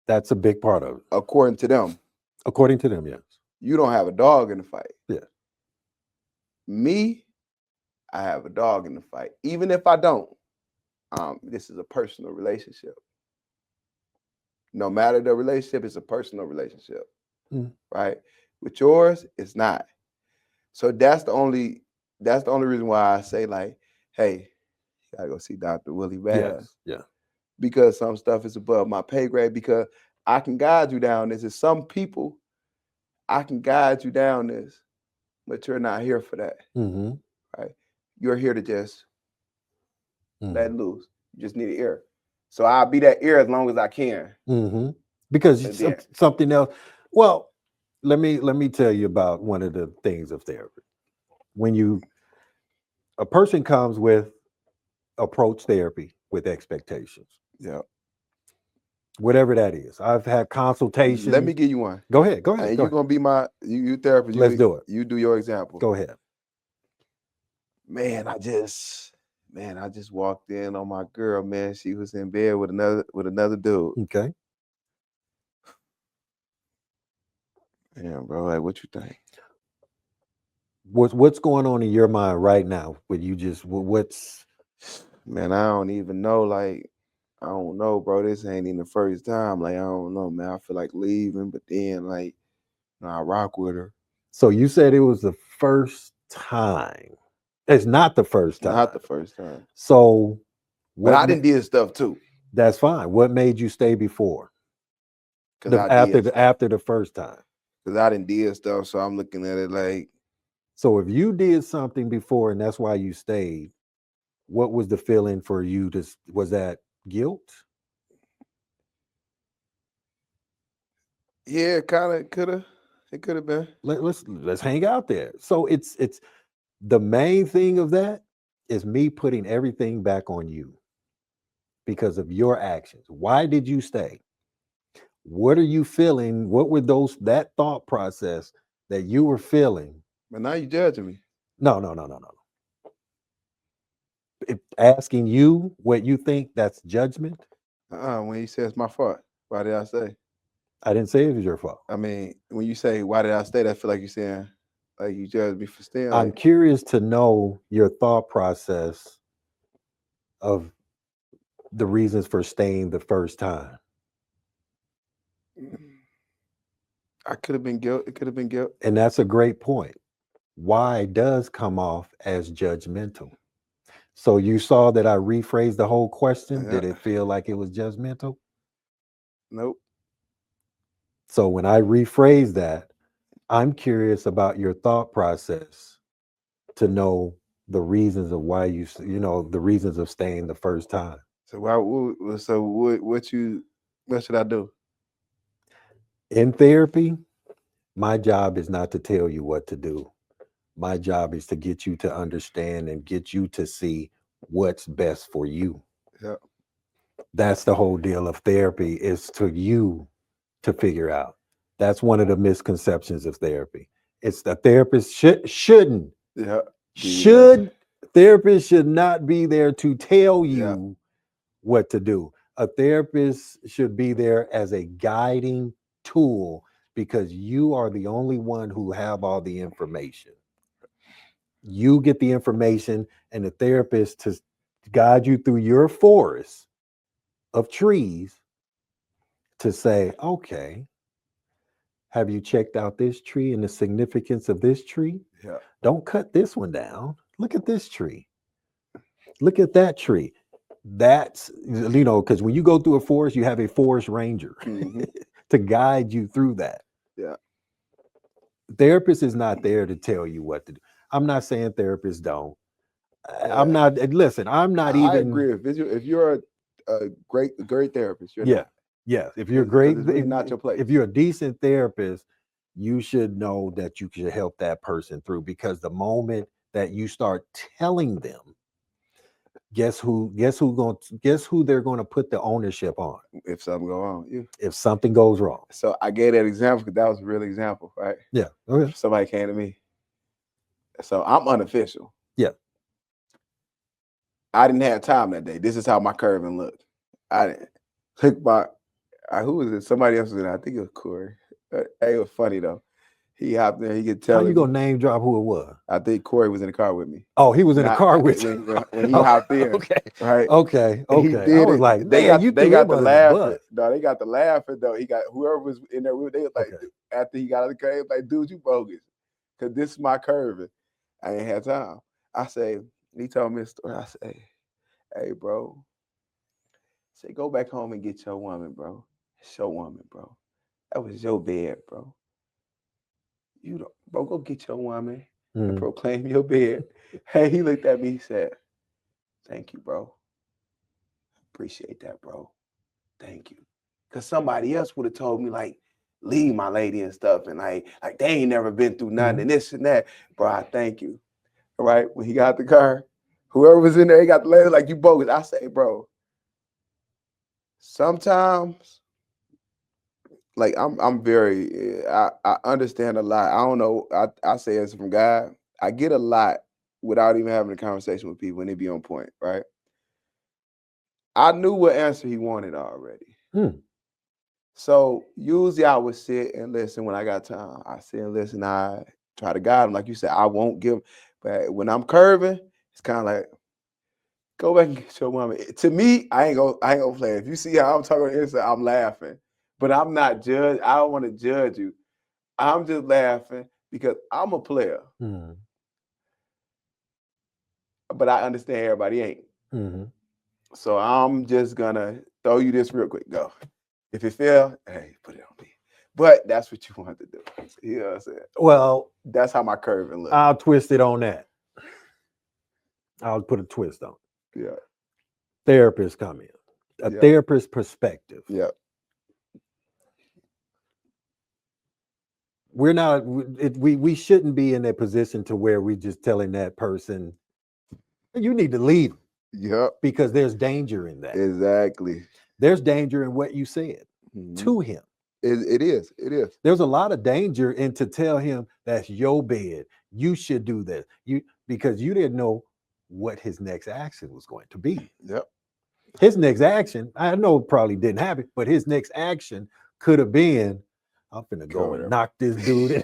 That's a big part of it, According to them, according to them. Yes. you don't have a dog in the fight. Yeah. Me, I have a dog in the fight. Even if I don't, this is a personal relationship. No matter the relationship, it's a personal relationship, Mm. right? With yours, it's not. So that's the only reason why I say, like, hey, you gotta go see Dr. Willie Bass, Yes. Yeah. because some stuff is above my pay grade, because I can guide you down this. Is some people I can guide you down this, but you're not here for that, Mm-hmm. right? You're here to just let Mm-hmm. loose. You just need an ear. So I'll be that ear as long as I can. Mm-hmm. Because And then something else. Well, let me tell you about one of the things of therapy. When a person comes with approach therapy with expectations, yeah. whatever that is. I've had Let me consultations. give you one. Go ahead. Go ahead. And Go you're ahead. gonna be my you therapist. Let's do it. You do your example. Go ahead. Man, I just walked in on my girl, man. She was in bed with another dude. Okay. Damn, bro, like, what you think? What's going on in your mind right now? When you just what's Man, I don't even know. Like, I don't know, bro. This ain't even the first time. Like, I don't know, man. I feel like leaving, but then, like, I rock with her. so you said it was the first time. It's not the first Not time. the first time. So But what I didn't did stuff too. that's fine. What made you stay before? Cause I did After the first time. because I didn't did stuff. So I'm looking at it like, So if you did something before and that's why you stayed, what was the feeling for you to was that guilt? yeah, kinda it could have been. Let's hang out there. So it's the main thing of that is me putting everything back on you because of your actions. Why did you stay? What are you feeling? What were that thought process that you were feeling? But now you judging me. No, no, no, no, no. Asking you what you think, that's judgment. When you say it's my fault, why did I say? I didn't say it was your fault. I mean, when you say why did I stay, I feel like you're saying like you judged me for staying. I'm Like, curious to know your thought process of the reasons for staying the first time. I could have been guilt. It could have been guilt. And that's a great point. Why does come off as judgmental. So you saw that I rephrased the whole question. Yeah. Did it feel like it was judgmental? Nope. So when I rephrase that, I'm curious about your thought process to know the reasons of why the reasons of staying the first time. So why? So what? What you? What should I do? In therapy, my job is not to tell you what to do. My job is to get you to understand and get you to see what's best for you. Yeah. That's the whole deal of therapy, is to you to figure out. That's one of the misconceptions of therapy. It's the therapist shouldn't Yeah. should therapist should not be there to tell Yeah. you what to do. A therapist should be there as a guiding tool, because you are the only one who have all the information. You get the information, and the therapist to guide you through your forest of trees to say, okay, have you checked out this tree and the significance of this tree? Yeah. Don't cut this one down. Look at this tree. Look at that tree. That's, because when you go through a forest, you have a forest ranger Mm-hmm. to guide you through that. Yeah. Therapist is not there to tell you what to do. I'm not saying therapists don't. Yeah. I'm not, listen, I'm not I even. agree. If you're a great therapist, you're Yeah. not. Yes. If you're 'Cause great, it's really not your place. if you're a decent therapist, you should know that you can help that person through, because the moment that you start telling them, guess who they're going to put the ownership on If something go wrong, yeah. if something goes wrong. So I gave that example because that was a real example, right? Yeah. Okay. Somebody came to me. So I'm unofficial. Yeah. I didn't have time that day. This is how my curving looked. I didn't look by. Who was it? Somebody else was in. I think it was Corey. It was funny though. He hopped in. He could tell. How you gonna name drop who it was? I think Corey was in the car with me. Oh, he was in the car with you when he hopped in. Okay. Right. Okay. He Okay. did I was it. like, they man, got the laughing. bus. No, they got the laughing though. He got whoever was in there. They was like, Okay. after he got out of the car, he was like, dude, you bogus, because this is my curving. I ain't had time. I say, he told me a story. I say, hey, bro. Say, go back home and get your woman, bro. It's your woman, bro. That was your bed, bro. You don't, bro, go get your woman and proclaim your bed. Hey, he looked at me, he said, thank you, bro. Appreciate that, bro. Thank you. Because somebody else would have told me, like, leave my lady and stuff, and like they ain't never been through nothing and this and that. Bro, I thank you. All right. When he got the car, whoever was in there, he got the lady like, you bogus. I say, bro, sometimes, like I'm very, I understand a lot. I don't know. I say it's from God. I get a lot without even having a conversation with people, and they be on point, right? I knew what answer he wanted already. So usually I would sit and listen when I got time. I sit and listen. I try to guide him. Like you said, I won't give. But when I'm curving, it's kind of like, go back and get your woman. To me, I ain't gonna play. If you see how I'm talking inside, I'm laughing. But I'm not judge. I don't want to judge you. I'm just laughing because I'm a player. But I understand everybody ain't. So I'm just gonna throw you this real quick. Go. If it fail, hey, put it on me. But that's what you want to do. You know what I'm saying? Well, that's how my curving looks. I'll twist it on that. I'll put a twist on it. Yeah. Therapists come in. A therapist perspective. Yeah. We're not, we shouldn't be in a position to where we just telling that person, you need to leave. Yep. Because there's danger in that. Exactly. There's danger in what you said to him. It is. There's a lot of danger in to tell him that's your bed. You should do this. Because you didn't know what his next action was going to be. Yep. His next action, I know probably didn't happen, but his next action could have been, I'm finna go and knock this dude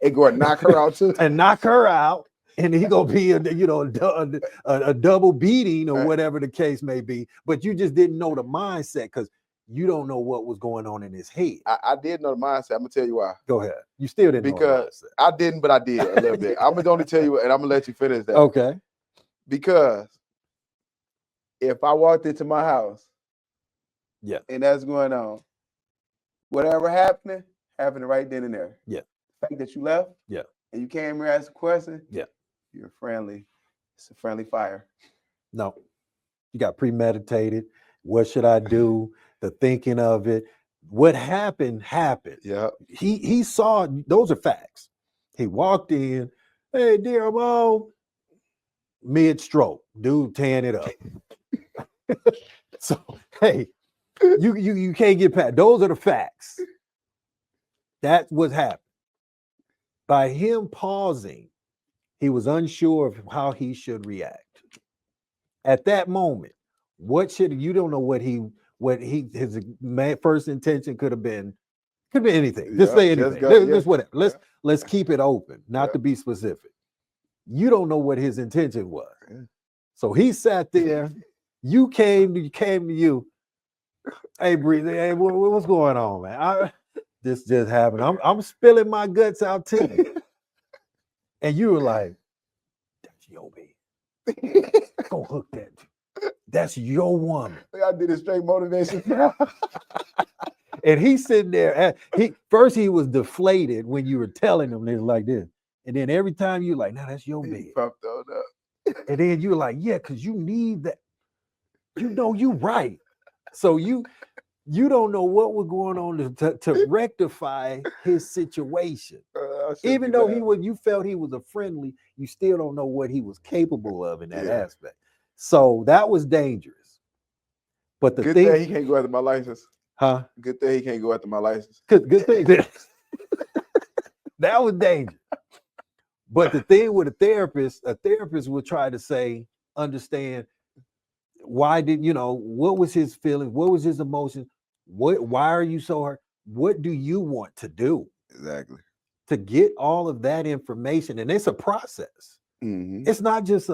and go and knock her out too. And knock her out. And he gonna be a double beating or whatever the case may be. But you just didn't know the mindset because you don't know what was going on in his head. I did know the mindset. I'm gonna tell you why. Go ahead. You still didn't know the mindset. I didn't, but I did a little bit. I'm gonna only tell you, and I'm gonna let you finish that. Okay. Because if I walked into my house, and that's going on, whatever happened right then and there. Yeah. The fact that you left, and you came here ask a question, you're friendly. It's a friendly fire. No, you got premeditated. What should I do? the thinking of it. What happened happened. Yeah. He saw, those are facts. He walked in, hey, dear Mo, mid-stroke, dude tearing it up. So, hey, you can't get past. Those are the facts. That's what happened. By him pausing, he was unsure of how he should react. At that moment, you don't know what his first intention could have been. Could be anything. Just say anything. Just whatever. Let's keep it open, not to be specific. You don't know what his intention was. So he sat there. You came to you. Hey, Bree, hey, what's going on, man? This just happened. I'm spilling my guts out to you. And you were like, that's your baby. Go hook that. That's your woman. I did a straight motivation. And he's sitting there. First he was deflated when you were telling him this like this. And then every time you like, nah, that's your baby. Pumped on up. And then you're like, yeah, because you need that. You know you right. So you don't know what was going on to rectify his situation. Even though you felt he was a friendly, you still don't know what he was capable of in that aspect. So that was dangerous. But the good thing he can't go after my license. Huh? Good thing he can't go after my license. Good thing. That was dangerous. But the thing with a therapist will try to say, understand, why what was his feeling? What was his emotion? Why are you so hurt? What do you want to do? Exactly. To get all of that information. And it's a process. Mm-hmm. It's not just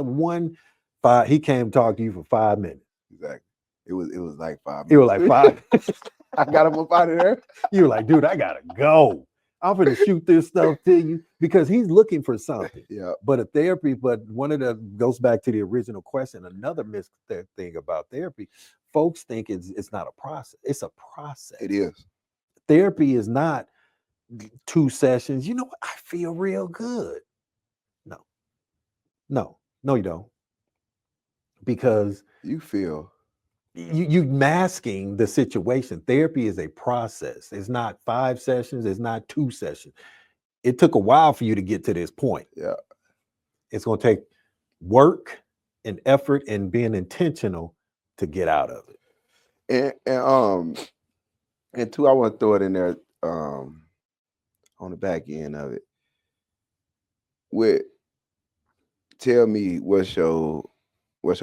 he came talk to you for 5 minutes. Exactly. It was like 5 minutes. It was like 5 I got him up out of there. You were like, dude, I gotta go. I'm gonna shoot this stuff to you, because he's looking for something. Yeah. But one of the goes back to the original question. Another thing about therapy, folks think it's not a process. It's a process. It is. Therapy is not 2 sessions. You know what? I feel real good. No, you don't. Because you feel you masking the situation. Therapy is a process. It's not 5 sessions. It's not 2 sessions. It took a while for you to get to this point. Yeah. It's going to take work and effort and being intentional to get out of it. And two, I want to throw it in there on the back end of it. Tell me what's your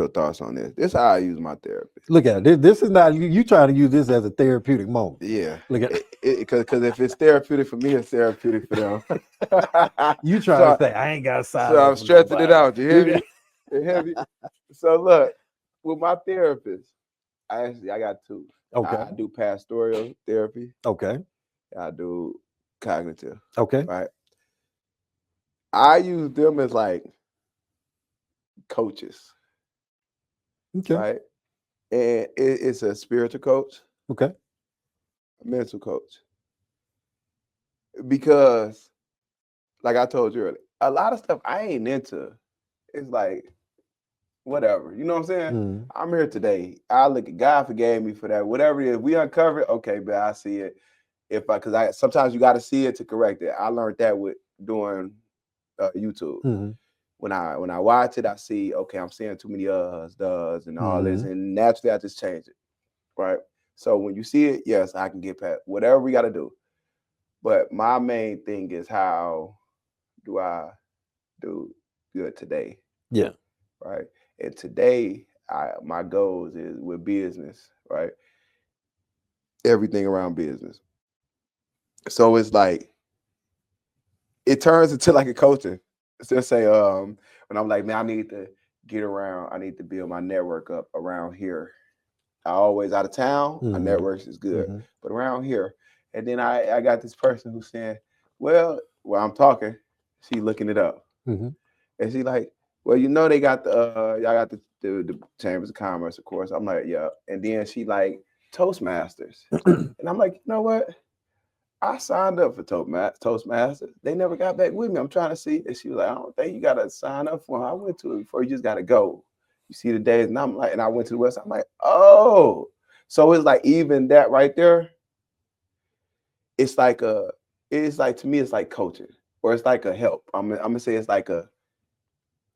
thoughts on this? This is how I use my therapist. Look at it. This is not you trying to use this as a therapeutic moment. Yeah. Look at it. Because if it's therapeutic for me, it's therapeutic for them. You trying to say I ain't got to sign. So I'm stretching it out. You hear me? You hear me? So look, with my therapist, I got 2. Okay. I do pastoral therapy. Okay. I do cognitive. Okay. Right. I use them as like coaches. Okay. Right. And it's a spiritual coach. Okay. A mental coach. Because, like I told you earlier, a lot of stuff I ain't into. It's like, whatever. You know what I'm saying? Mm. I'm here today. I look at God forgave me for that. Whatever it is, we uncover it. Okay, but I see it. Because sometimes you got to see it to correct it. I learned that with doing YouTube. Mm-hmm. When I watch it, I see, okay, I'm seeing too many does, and all this, and naturally I just change it, right? So when you see it, yes, I can get past whatever we got to do. But my main thing is, how do I do good today? Yeah. Right. And today, my goals is with business, right? Everything around business. So it's like, it turns into like a coaching. Just say, when I'm like, man, I need to get around. I need to build my network up around here. I always out of town. My network is good, but around here. And then I got this person who's saying, well, while I'm talking, she looking it up, and she like, well, they got the Chambers of Commerce, of course. I'm like, yeah. And then she like Toastmasters, and I'm like, you know what? I signed up for Toastmasters. They never got back with me. I'm trying to see. And she was like, I don't think you got to sign up for them. I went to it before. You just got to go. You see the days. And I'm like, and I went to the website. I'm like, oh. So it's like even that right there, it's like to me, it's like coaching or it's like a help. I'm gonna say it's like a,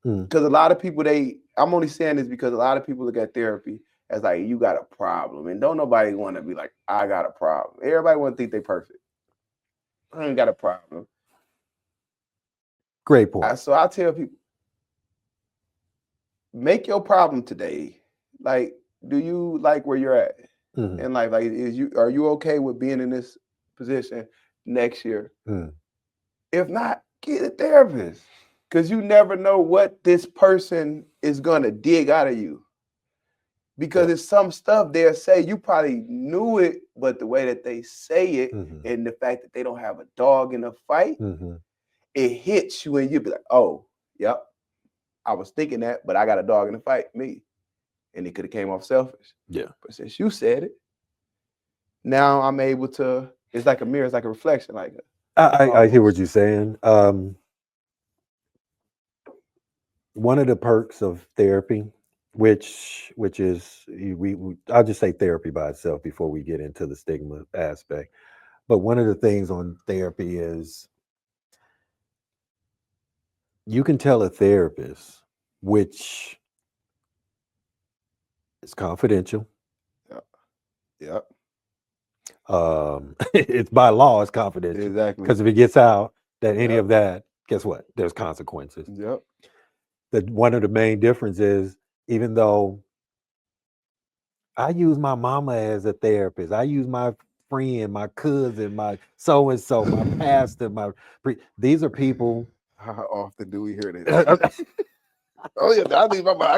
because a lot of people, I'm only saying this because a lot of people look at therapy as like, you got a problem. And don't nobody want to be like, I got a problem. Everybody want to think they perfect. I ain't got a problem. Great point. So I tell people, make your problem today. Like, do you like where you're at in life? Like, are you okay with being in this position next year? If not, get a therapist. Because you never know what this person is gonna dig out of you. Because it's some stuff they'll say, you probably knew it, but the way that they say it and the fact that they don't have a dog in the fight, it hits you and you be like, oh, yep, I was thinking that, but I got a dog in the fight, me. And it could have came off selfish. Yeah. But since you said it, now I'm able to, it's like a mirror, it's like a reflection. Like I hear what you're saying. One of the perks of therapy, which is I'll just say therapy by itself before we get into the stigma aspect. But one of the things on therapy is you can tell a therapist, which is confidential. Yep. It's by law, it's confidential. Exactly. Because if it gets out that any of that, guess what? There's consequences. Yep. One of the main differences is, even though I use my mama as a therapist, I use my friend, my cousin, my so-and-so, my pastor, these are people. How often do we hear this? Oh yeah, I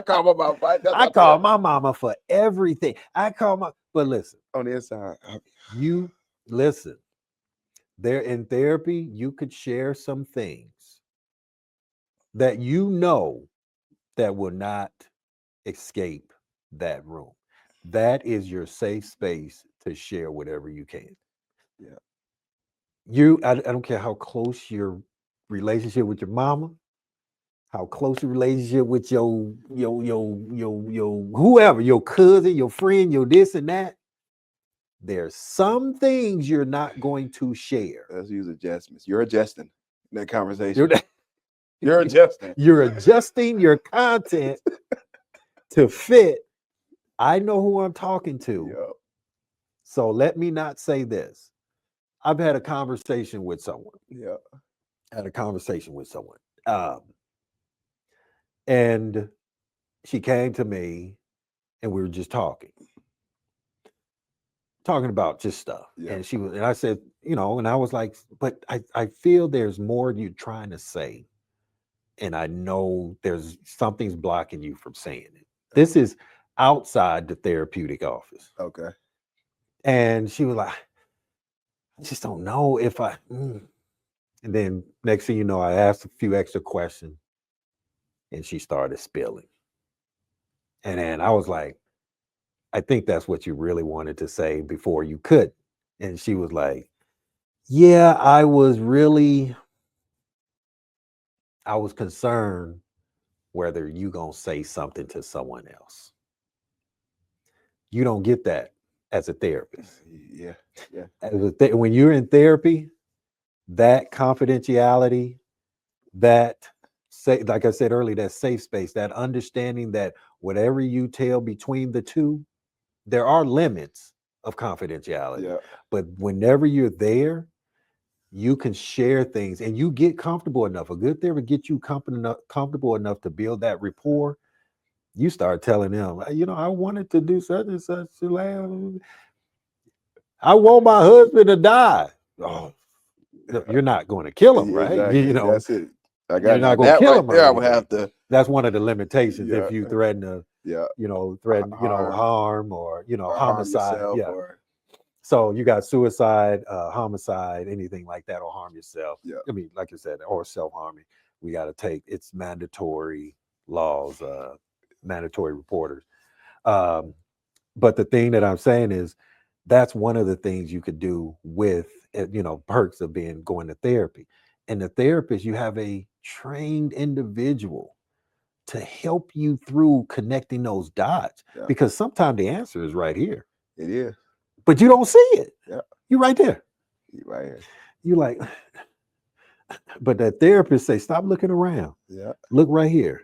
call my mom. I call my mama for everything. But listen. On the inside. You listen. There in therapy, you could share some things that that will not escape that room. That is your safe space to share whatever you can. Yeah. I don't care how close your relationship with your mama, how close your relationship with your whoever, your cousin, your friend, your this and that. There's some things you're not going to share. Let's use adjustments. You're adjusting in that conversation. You're adjusting. You're adjusting your content to fit. I know who I'm talking to. Yep. So let me not say this. I've had a conversation with someone. Yeah. And she came to me and we were just talking about just stuff. Yeah. And I said, and I was like, but I feel there's more you're trying to say. And I know there's something's blocking you from saying it. This is outside the therapeutic office. Okay. And she was like, I just don't know if I. And then next thing you know, I asked a few extra questions and she started spilling. And then I was like, I think that's what you really wanted to say before you could. And she was like, yeah, I was concerned whether you gonna say something to someone else. You don't get that as a therapist. Yeah. When you're in therapy, that confidentiality, like I said earlier, that safe space, that understanding that whatever you tell between the two, there are limits of confidentiality. Yeah. But whenever you're there, you can share things and you get comfortable enough. A good therapist gets you comfortable enough to build that rapport. You start telling them, I wanted to do such and such. I want my husband to die. Oh, you're not going to kill him, right? Exactly. That's it. You're not going to kill him. There, I would have to. That's one of the limitations. If you threaten to, harm or homicide. So you got suicide, homicide, anything like that, or harm yourself. Yeah. I mean, like you said, or self-harming. We got to it's mandatory laws, mandatory reporters. But the thing that I'm saying is that's one of the things you could do with, perks of going to therapy. And the therapist, you have a trained individual to help you through connecting those dots, because sometimes the answer is right here. It is. but you don't see it. Yeah. You're right there. You right here. You like, but that therapist say, stop looking around. Yeah. Look right here.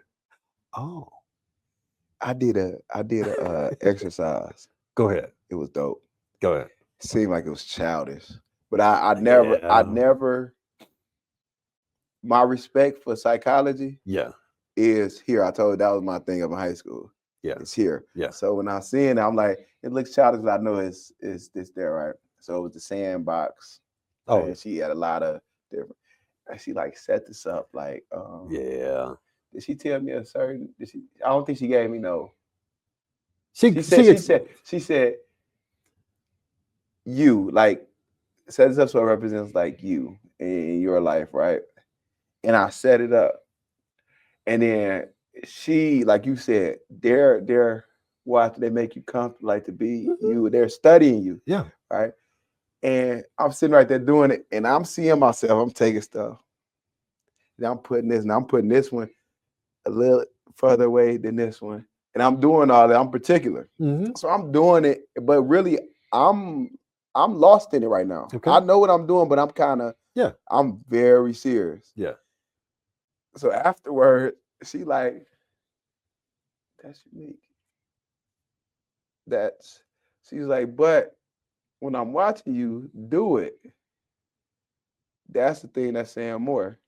Oh, I did a exercise. go ahead. It was dope. Go ahead. Seemed like it was childish, but I never. My respect for psychology Yeah. is here. I told you that was my thing up in high school. Yeah. It's here. Yeah. So when I see it, I'm like, it looks childish, but I know it's this there, right? So it was the sandbox. Oh, And she had a lot of different. And she like set this up like, yeah. did she tell me a certain? Did she? I don't think she gave me no. She She said you like set this up so it represents like you in your life, right? And I set it up, and then she, like you said, they're watching. They make you comfortable, like to be you. They're studying you, Yeah. right? And I'm sitting right there doing it, and I'm seeing myself. I'm taking stuff, and I'm putting this, and I'm putting this one a little further away than this one, and I'm doing all that. I'm particular, so I'm doing it, but really, I'm lost in it right now. Okay. I know what I'm doing, but I'm kind of Yeah. I'm very serious. Yeah. So afterward, she like, that's unique. She's like, but when I'm watching you do it, that's the thing that's saying more.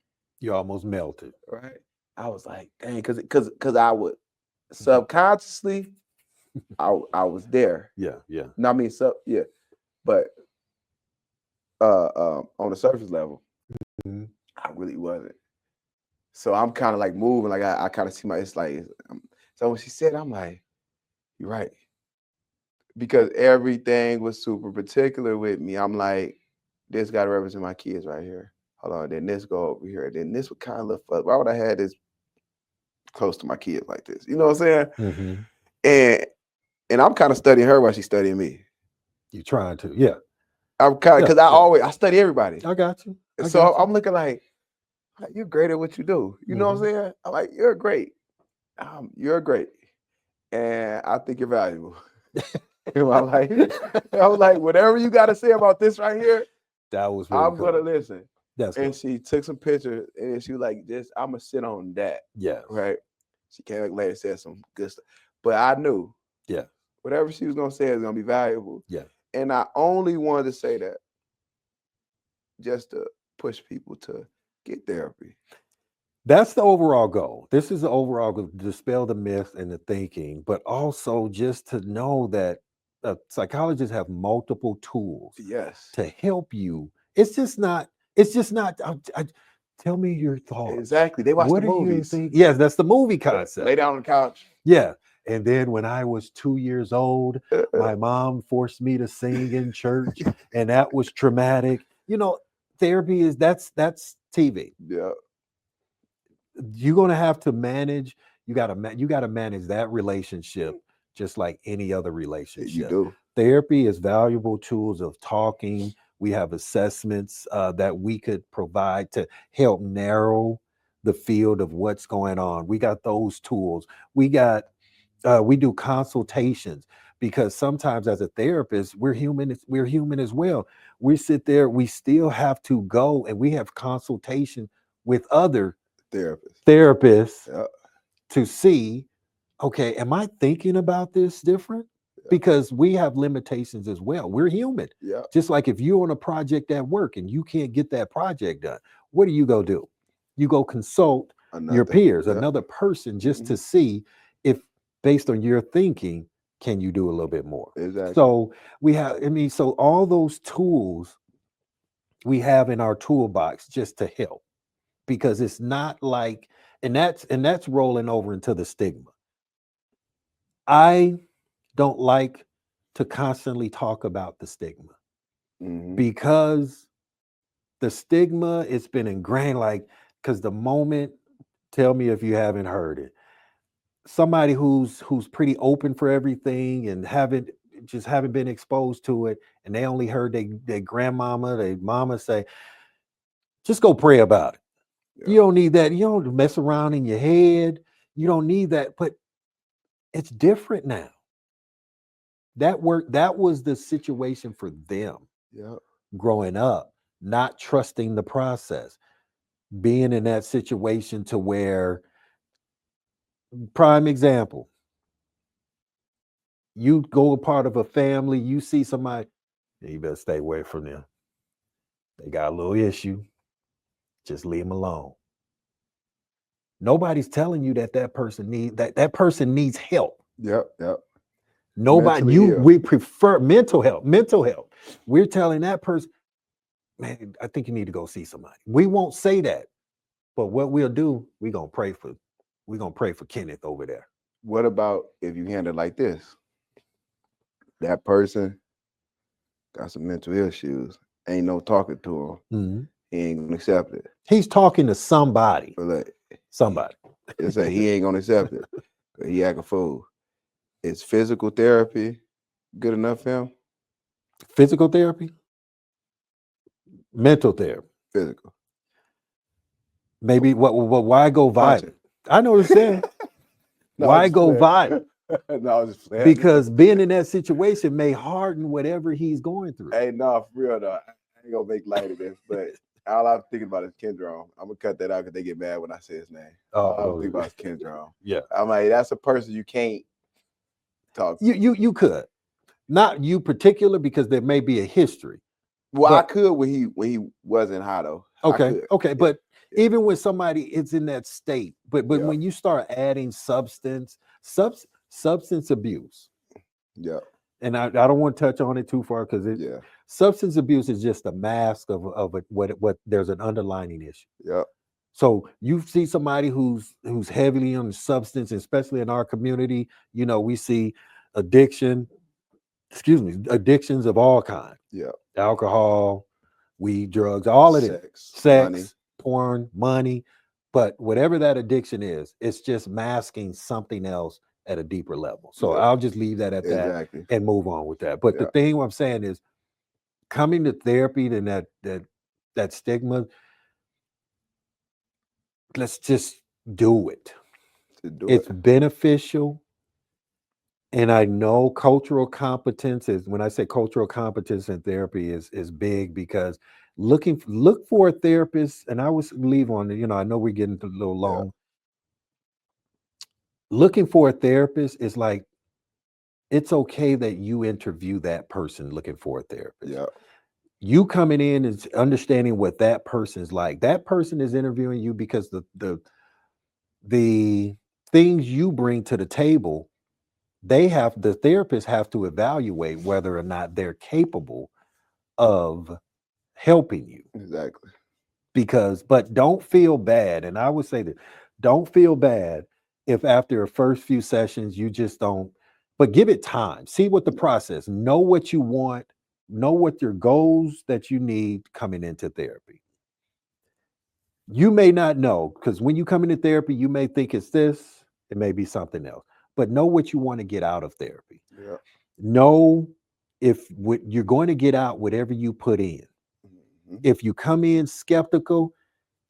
You almost melted. Right. I was like, dang, because I would subconsciously, I was there. Yeah. Yeah. No, I mean, yeah, but on the surface level, I really wasn't. So I'm kind of like moving, like I kind of see it's like. So when she said, I'm like, you're right, because everything was super particular with me. I'm like, this got to represent my kids right here. Hold on, then this go over here, then this would kind of look fun. Why would I have this close to my kids like this? You know what I'm saying? And I'm kind of studying her while she's studying me. You trying to, yeah. I'm kind of, because I study everybody. I got you. So I'm looking like, you're great at what you do. You know what I'm saying? I'm like, you're great. You're great. And I think you're valuable in my life. I was like, whatever you got to say about this right here, that was really I'm cool. going to listen. That's and cool. She took some pictures and she was like, I'm going to sit on that. Yeah. Right. She came back later and said some good stuff. But I knew. Yeah. Whatever she was going to say is going to be valuable. Yeah. And I only wanted to say that just to push people to get therapy. That's the overall goal. This is the overall goal, to dispel the myth and the thinking, but also just to know that psychologists have multiple tools to help you. It's just not, tell me your thoughts. Exactly. They watch the movies. Yes, that's the movie concept. Lay down on the couch. Yeah. And then when I was 2 years old, my mom forced me to sing in church, and that was traumatic. You know, therapy is that's TV. Yeah. You're gonna have to manage. You gotta manage that relationship just like any other relationship. You do. Therapy is valuable tools of talking. We have assessments that we could provide to help narrow the field of what's going on. We got those tools. We do consultations, because sometimes as a therapist, we're human as well. We sit there, we still have to go and we have consultation with other therapists to see, okay, am I thinking about this different? Because we have limitations as well. We're human. Yeah. Just like if you're on a project at work and you can't get that project done, what do? You go consult your peers, another person, just to see if, based on your thinking, can you do a little bit more? Exactly. So so all those tools we have in our toolbox just to help, because it's not like, and that's rolling over into the stigma. I don't like to constantly talk about the stigma, because the stigma, it's been ingrained, like, because the moment, tell me if you haven't heard it, somebody who's pretty open for everything and haven't been exposed to it, and they only heard their grandmama, their mama say, just go pray about it. Yeah. You don't need that. You don't mess around in your head. You don't need that. But it's different now. That was the situation for them Yeah. growing up, not trusting the process, being in that situation to where, prime example, you go a part of a family, you see somebody, you better stay away from them. They got a little issue. Just leave them alone. Nobody's telling you that person needs help. Yep. Yep. Nobody, Mentally ill. we prefer mental health. Mental health. We're telling that person, man, I think you need to go see somebody. We won't say that, but what we'll do, we're gonna pray for Kenneth over there. What about if you handle it like this? That person got some mental issues. Ain't no talking to him. Mhm. He ain't gonna accept it. He's talking to somebody. But look, Somebody. just say he ain't gonna accept it. But he act a fool. Is physical therapy good enough for him? Physical therapy, mental therapy. Physical. Maybe why go violent? I know what I'm saying. No, Why I'm go playing. violent? No, I was just playing. Because being in that situation may harden whatever he's going through. Hey, no, for real though. I ain't gonna make light of this, but all I'm thinking about is Kendron. I'm gonna cut that out because they get mad when I say his name. All I'm thinking about is Kendron. Yeah. I'm like, that's a person you can't talk to. You could. Not you particular, because there may be a history. Well, but- I could when he wasn't high though. I Okay. could. Okay. But Yeah. even when somebody is in that state, but Yeah. when you start adding substance abuse, Yeah. and I don't want to touch on it too far, because Yeah. substance abuse is just a mask of what there's an underlying issue. Yeah. So you see somebody who's heavily on substance, especially in our community, we see addictions of all kinds. Yeah. Alcohol, weed, drugs, all of it. Sex, money. porn, money. But whatever that addiction is, it's just masking something else at a deeper level. So Yeah. I'll just leave that at Exactly. that and move on with that. But the Yeah. thing what I'm saying is, coming to therapy and that stigma, let's just do it. To do It's it. beneficial. And I know cultural competence is, when I say cultural competence in therapy is big, because look for a therapist, and I was leave on, I know we're getting a little long. Yeah. Looking for a therapist is like, it's okay that you interview that person looking for a therapist. Yeah. You coming in and understanding what that person's like. That person is interviewing you because the things you bring to the table, the therapists have to evaluate whether or not they're capable of helping you. Exactly. But don't feel bad. And I would say that, don't feel bad if after the first few sessions you just don't, but give it time. See what the process, know what you want, know what your goals that you need coming into therapy. You may not know, because when you come into therapy, you may think it's this, it may be something else, but know what you want to get out of therapy. Yeah. Know if what you're going to get out, whatever you put in. Mhm. If you come in skeptical,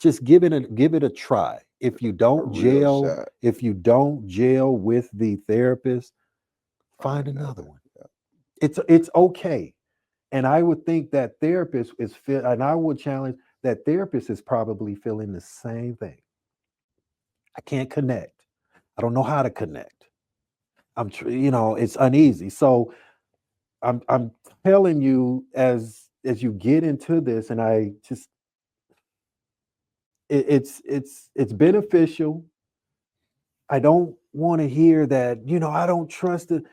just give it a try. If you don't real shot. gel with the therapist, find another one. Yeah. It's okay. And I would think that therapist and I would challenge that therapist is probably feeling the same thing. I can't connect. I don't know how to connect. It's uneasy. So I'm telling you, as you get into this, and I just it's beneficial. I don't want to hear that, I don't trust it.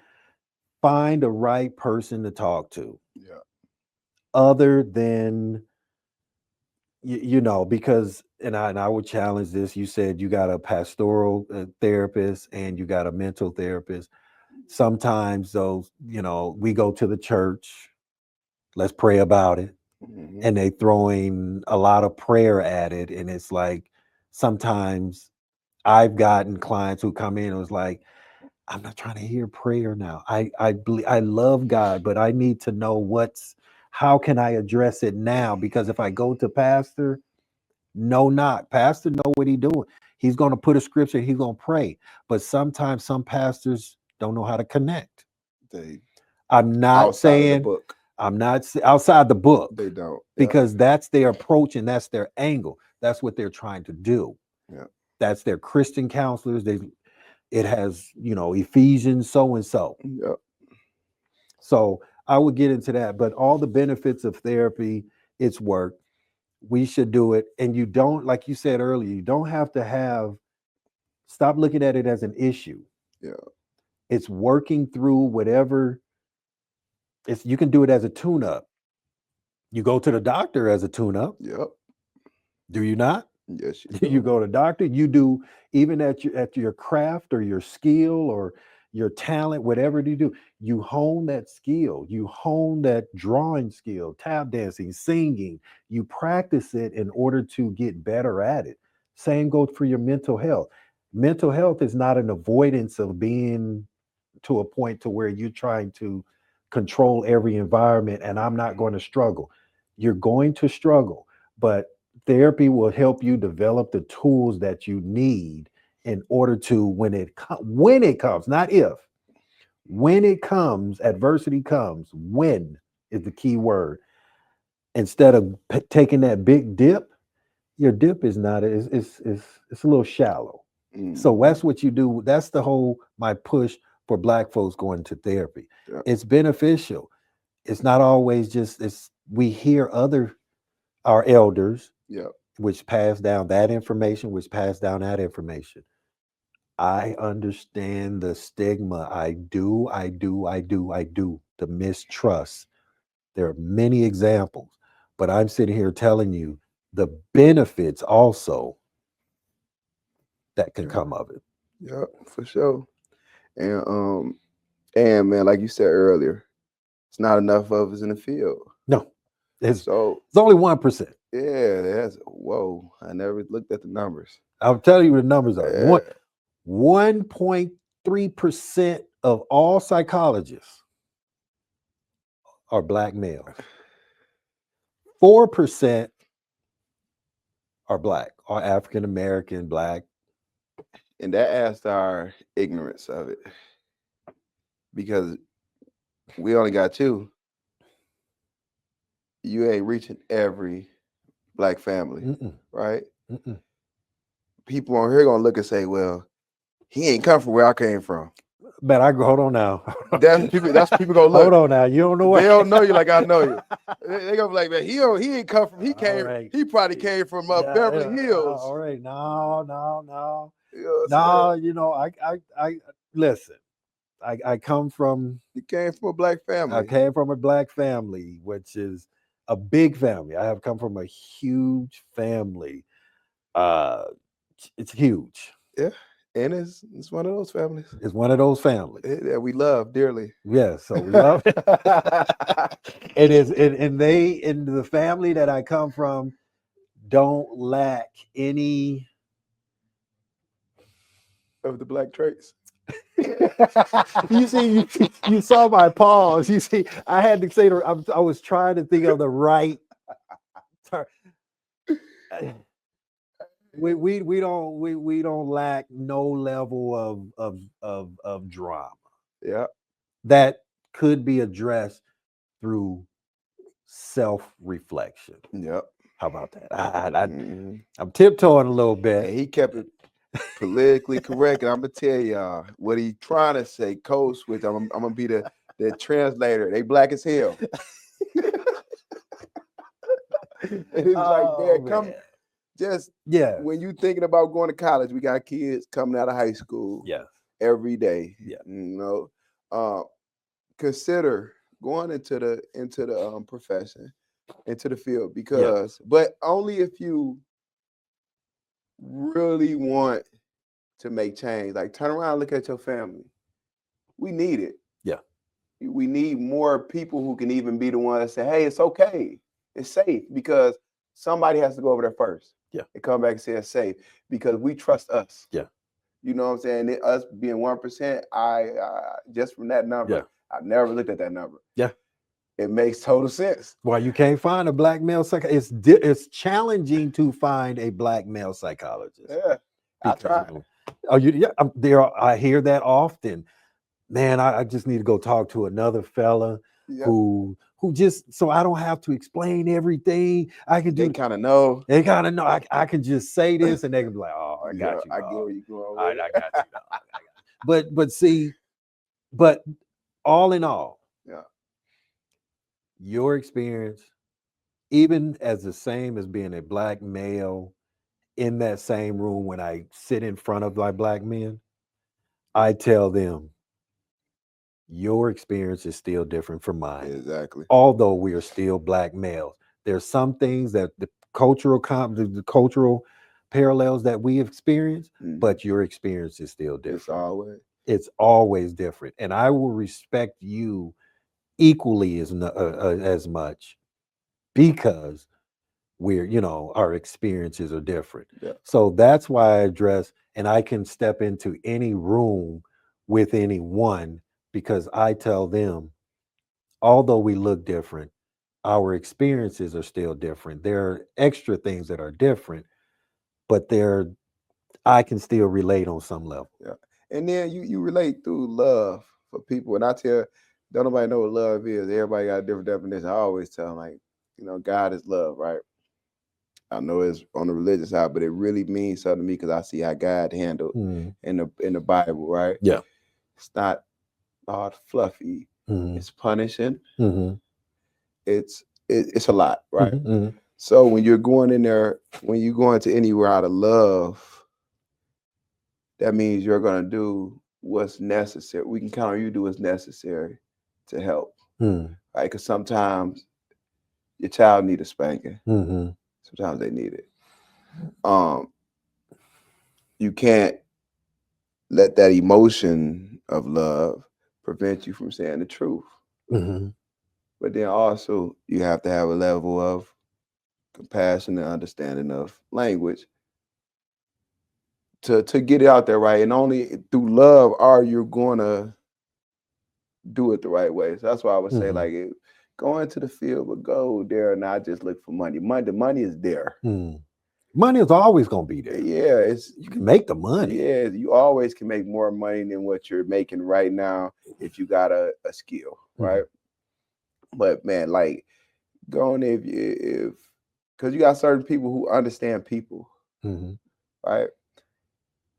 Find the right person to talk to. Yeah. Other than because, and I would challenge this. You said you got a pastoral therapist and you got a mental therapist. Sometimes those, we go to the church, let's pray about it. Mhm. And they throwing a lot of prayer at it. And it's like, sometimes I've gotten clients who come in and was like, I'm not trying to hear prayer now. I believe, I love God, but I need to know how can I address it now? Because if I go to pastor, pastor know what he's doing. He's going to put a scripture, he's going to pray. But sometimes some pastors don't know how to connect. I'm not outside of the saying book. I'm not outside the book They don't. because that's their approach and that's their angle. That's what they're trying to do. Yeah. That's their Christian counselors. It has, Ephesians so and so. Yeah. So I would get into that, but all the benefits of therapy, it's work. We should do it. And you don't, like you said earlier, you don't have to stop looking at it as an issue. Yeah. It's working through whatever. You can do it as a tune-up. You go to the doctor as a tune-up. Yep. Do you not? Yes, you You do. go to doctor. You do even at your craft or your skill or your talent, whatever you do. You hone that skill. You hone that drawing skill, tap dancing, singing. You practice it in order to get better at it. Same goes for your mental health. Mental health is not an avoidance of being to a point to where you're trying to control every environment and I'm not going to struggle. You're going to struggle, but therapy will help you develop the tools that you need in order to when it comes, not if. When it comes, adversity comes. When is the key word. Instead of taking that big dip, your dip is not it's a little shallow. So that's what you do. That's my push for Black folks going to therapy. Yeah. It's beneficial. It's not always just we hear our elders, Yeah. which pass down that information, which pass down that information. I understand the stigma. I do. The mistrust. There are many examples, but I'm sitting here telling you the benefits also that can come of it. Yeah, for sure. And man, like you said earlier, it's not enough of us in the field. No, it's So only 1%. yeah, that's whoa. I never looked at the numbers. I'll tell you what the numbers are. Yeah. 1.3% of all psychologists are Black males. 4% are Black, or African American, Black. And that adds to our ignorance of it. Because we only got 2. You ain't reaching every Black family, right? People on here gonna look and say, "Well, he ain't come from where I came from." But hold on now. That's people gonna look. Hold on now. You don't know what they don't know you like I know you. They gonna be like, "Man, he ain't come from. He came. Right. He probably came from Beverly Hills." All right. No. You know No, I listen. I come from. you came from a Black family. I came from a Black family, which is a big family. I have come from a huge family. It's huge. Yeah, and it's one of those families. It's one of those families that we love dearly. Yes, so we love it. It is, and the family that I come from don't lack any of the Black traits. You see, you saw my pause. You see, I had to say I was trying to think of the right term. We don't lack no level of drama. Yeah, that could be addressed through self-reflection. Yep. How about that? I'm tiptoeing a little bit. And he kept it politically correct, and I'm gonna tell y'all what he trying to say. Code switch. I'm gonna be the translator. They Black as hell. It's like, man, come. Just when you thinking about going to college, we got kids coming out of high school. Yes. Every day. Yeah. You know, consider going into the profession, into the field, because but only if you really want to make change. Like, turn around and look at your family. We need it. Yeah. We need more people who can even be the one that say, hey, it's okay. It's safe, because somebody has to go over there first. Yeah. And come back and say it's safe, because we trust us. Yeah. You know what I'm saying? And us being 1%, I just from that number, I never looked at that number. Yeah. It makes total sense. Well, you can't find a Black male psychologist. It's challenging to find a Black male psychologist. Yeah. I tried. I hear that often. man, I just need to go talk to another fella Yeah. who just so I don't have to explain everything. I can They do. kind of know. They gotta know. I can just say this, and they can be like, "Oh, I Yeah, got you, I get dog. where you going I with got it. you, dog. I got you." But see, but all in all, Yeah. your experience, even as the same as being a black male in that same room when I sit in front of like black men, I tell them your experience is still different from mine. Exactly. Although we are still black males, there's some things that the cultural parallels that we experience, Mhm. but your experience is still It's different. always. It's always different, and I will respect you equally as much because our experiences are different. Yeah. So that's why I address, and I can step into any room with anyone because I tell them, although we look different, our experiences are still different. There are extra things that are different, but I can still relate on some level. Yeah. And then you relate through love for people. And I tell, don't nobody know what love is. Everybody got a different definition. I always tell them, like, God is love, right? I know it's on the religious side, but it really means something to me because I see how God handled Mm, in the Bible, right? yeah. It's not all fluffy. Hmm. It's punishing. Hmm. It's a lot, right? Hmm. So when you're going in there, when you go into anywhere out of love, that means you're gonna do what's necessary. We can count on you to do what's necessary to help, Hmm. right? Because sometimes your child need a spanking. Hmm. Sometimes they need it. Um, you can't let that emotion of love prevent you from saying the truth. Hmm. But then also you have to have a level of compassion and understanding of language to get it out there right. And only through love are you gonna do it the right way. So that's why I would say Hmm. like go into the field, but go there and not just look for money. The money is there. Hmm. Money is always gonna be there. Yeah, You can make the money. yeah, you always can make more money than what you're making right now if you got a skill, Hmm. right? But man, like going if because you got certain people who understand people, Hmm. right?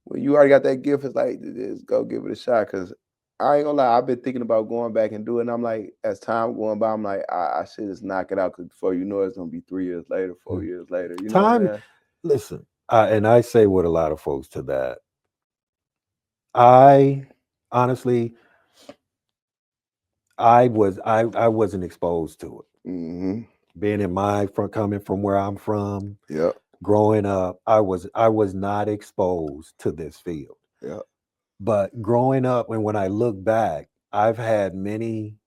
When you already got that gift, it's like just go give it a shot. Cause I ain't gonna lie, I've been thinking about going back and doing. I'm like, as time going by, I'm like, I should just knock it out. Cause before you know, it's gonna be 3 years later, 4 years later. You know what I'm Time, saying? listen, and I say what a lot of folks to that. I honestly, I wasn't exposed to it. Mm-hmm. Being coming from where I'm from, Yep. growing up, I was not exposed to this field. Yep. But growing up, and when I look back, I've had many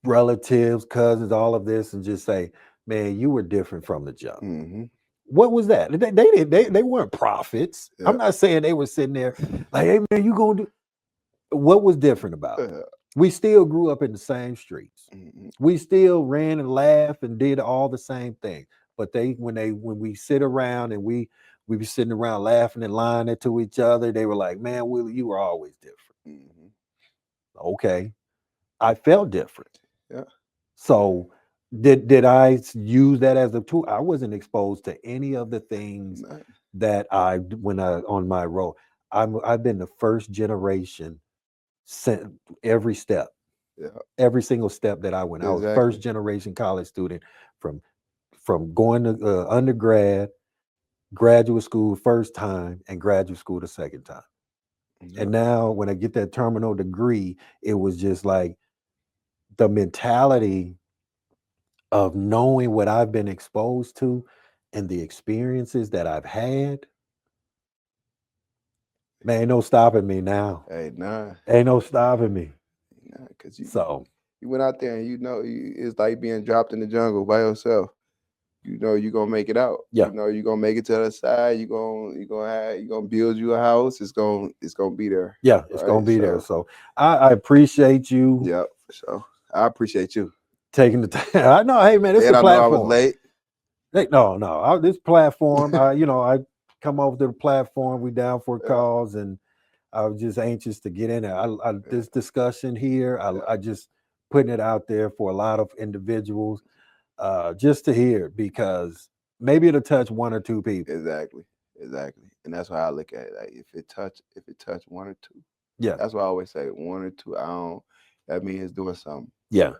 relatives, cousins, all of this, and just say, "Man, you were different from the jump." Mm-hmm. What was that? They weren't prophets. I'm Yep. not saying they were sitting there like, "Hey man, you gonna do?" What was different about it? Yeah. We still grew up in the same streets. Mm-hmm. We still ran and laughed and did all the same thing. But when we sit around and we be sitting around laughing and lying to each other, they were like, "Man, Willie, you were always different." Mm-hmm. Okay, I felt different. Yeah. So did I use that as a tool? I wasn't exposed to any of the things Nah. that when I on my road. I've been the first generation sent every step, Yeah. every single step that I went. I was Exactly. first generation college student from going to undergrad, graduate school first time, and graduate school the second time. Yeah. And now when I get that terminal degree, it was just like the mentality of knowing what I've been exposed to and the experiences that I've had. Man, ain't no stopping me now. Hey, nah. Ain't no stopping me. Nah. Cause So you went out there and it's like being dropped in the jungle by yourself. You know you're gonna make it out. yeah, You know you're gonna make it to the other side. You're gonna build you a house. It's gonna be there, yeah, it's gonna right? be there. So So I appreciate you yeah, for sure. I appreciate you. taking the time. I know, hey man, it's a And I know I was platform. late. Hey, no, this platform. I come over to the platform. We down for Yeah, calls, and I was just anxious to get in there. Yeah. This discussion here, I just putting it out there for a lot of individuals, just to hear it, because maybe it'll touch one or two people. Exactly. And that's why I look at it. Like if it touch one or two, Yeah, that's why I always say one or two. I don't. That means it's doing something. yeah.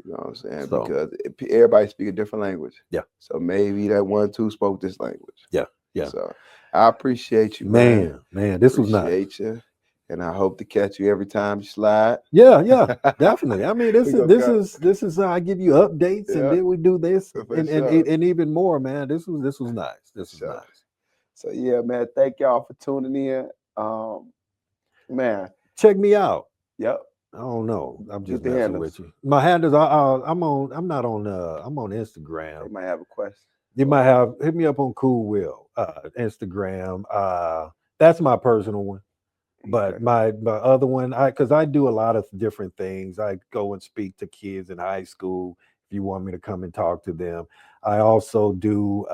You know what I'm saying? So Because everybody speak a different language. yeah, So maybe that one or two spoke this language. yeah, yeah. So I appreciate you, man. Man, this was nice. Appreciate you, and I hope to catch you every time you slide. Yeah, definitely. I mean, We gonna go. this is how I give you updates, and Yeah, then we do this, for and sure. and even more, man. This was nice. This was Sure. nice. So yeah, man. Thank y'all for tuning in. Man. Check me out. Yep. I don't know. I'm just Get the messing handles. with you. My handles are. I'm on. I'm not on. I'm on They Instagram. might have a question. You might have hit me up on Cool Will, Instagram. That's my personal one. But Okay. my other one, because I do a lot of different things. I go and speak to kids in high school. If you want me to come and talk to them, I also do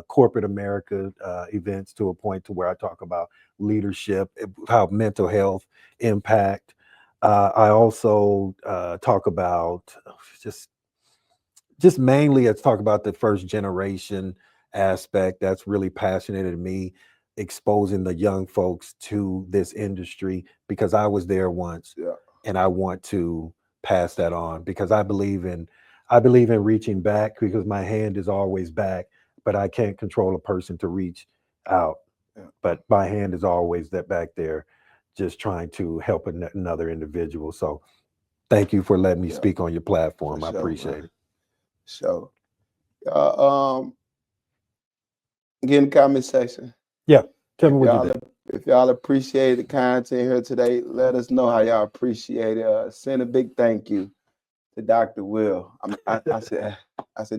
corporate America events to a point to where I talk about leadership, how mental health impact. I also talk about just just mainly let's talk about the first generation aspect. That's really passionate to me, exposing the young folks to this industry, because I was there once, Yeah. and I want to pass that on, because I believe in reaching back, because my hand is always back, but I can't control a person to reach out. Yeah. But my hand is always that back there, just trying to help another individual. So thank you for letting me Yeah. speak on your platform. For I sure, appreciate man. it. So, get in the comment section. Yeah. Tell me If what you y'all think. if y'all appreciate the content here today, let us know how y'all appreciate it. Send a big thank you to Dr. Will. I said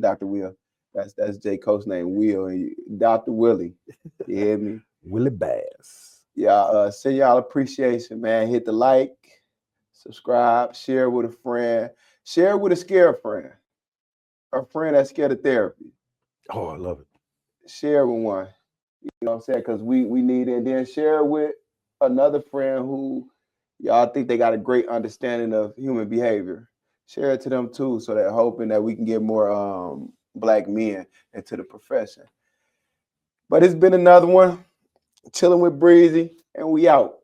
Dr. Will. That's J. Coach's name, Will, and Dr. Willie. You hear me? Willie Bass. Yeah. Send y'all appreciation, man. Hit the like, subscribe, share with a friend, share with a scared friend, a friend that's scared of therapy. Oh, I love it. Share with one. You know what I'm saying? Because we need it. And then share with another friend who y'all think they got a great understanding of human behavior. Share it to them too, so they're hoping that we can get more black men into the profession. But it's been another one. Chilling with Breezy, and we out.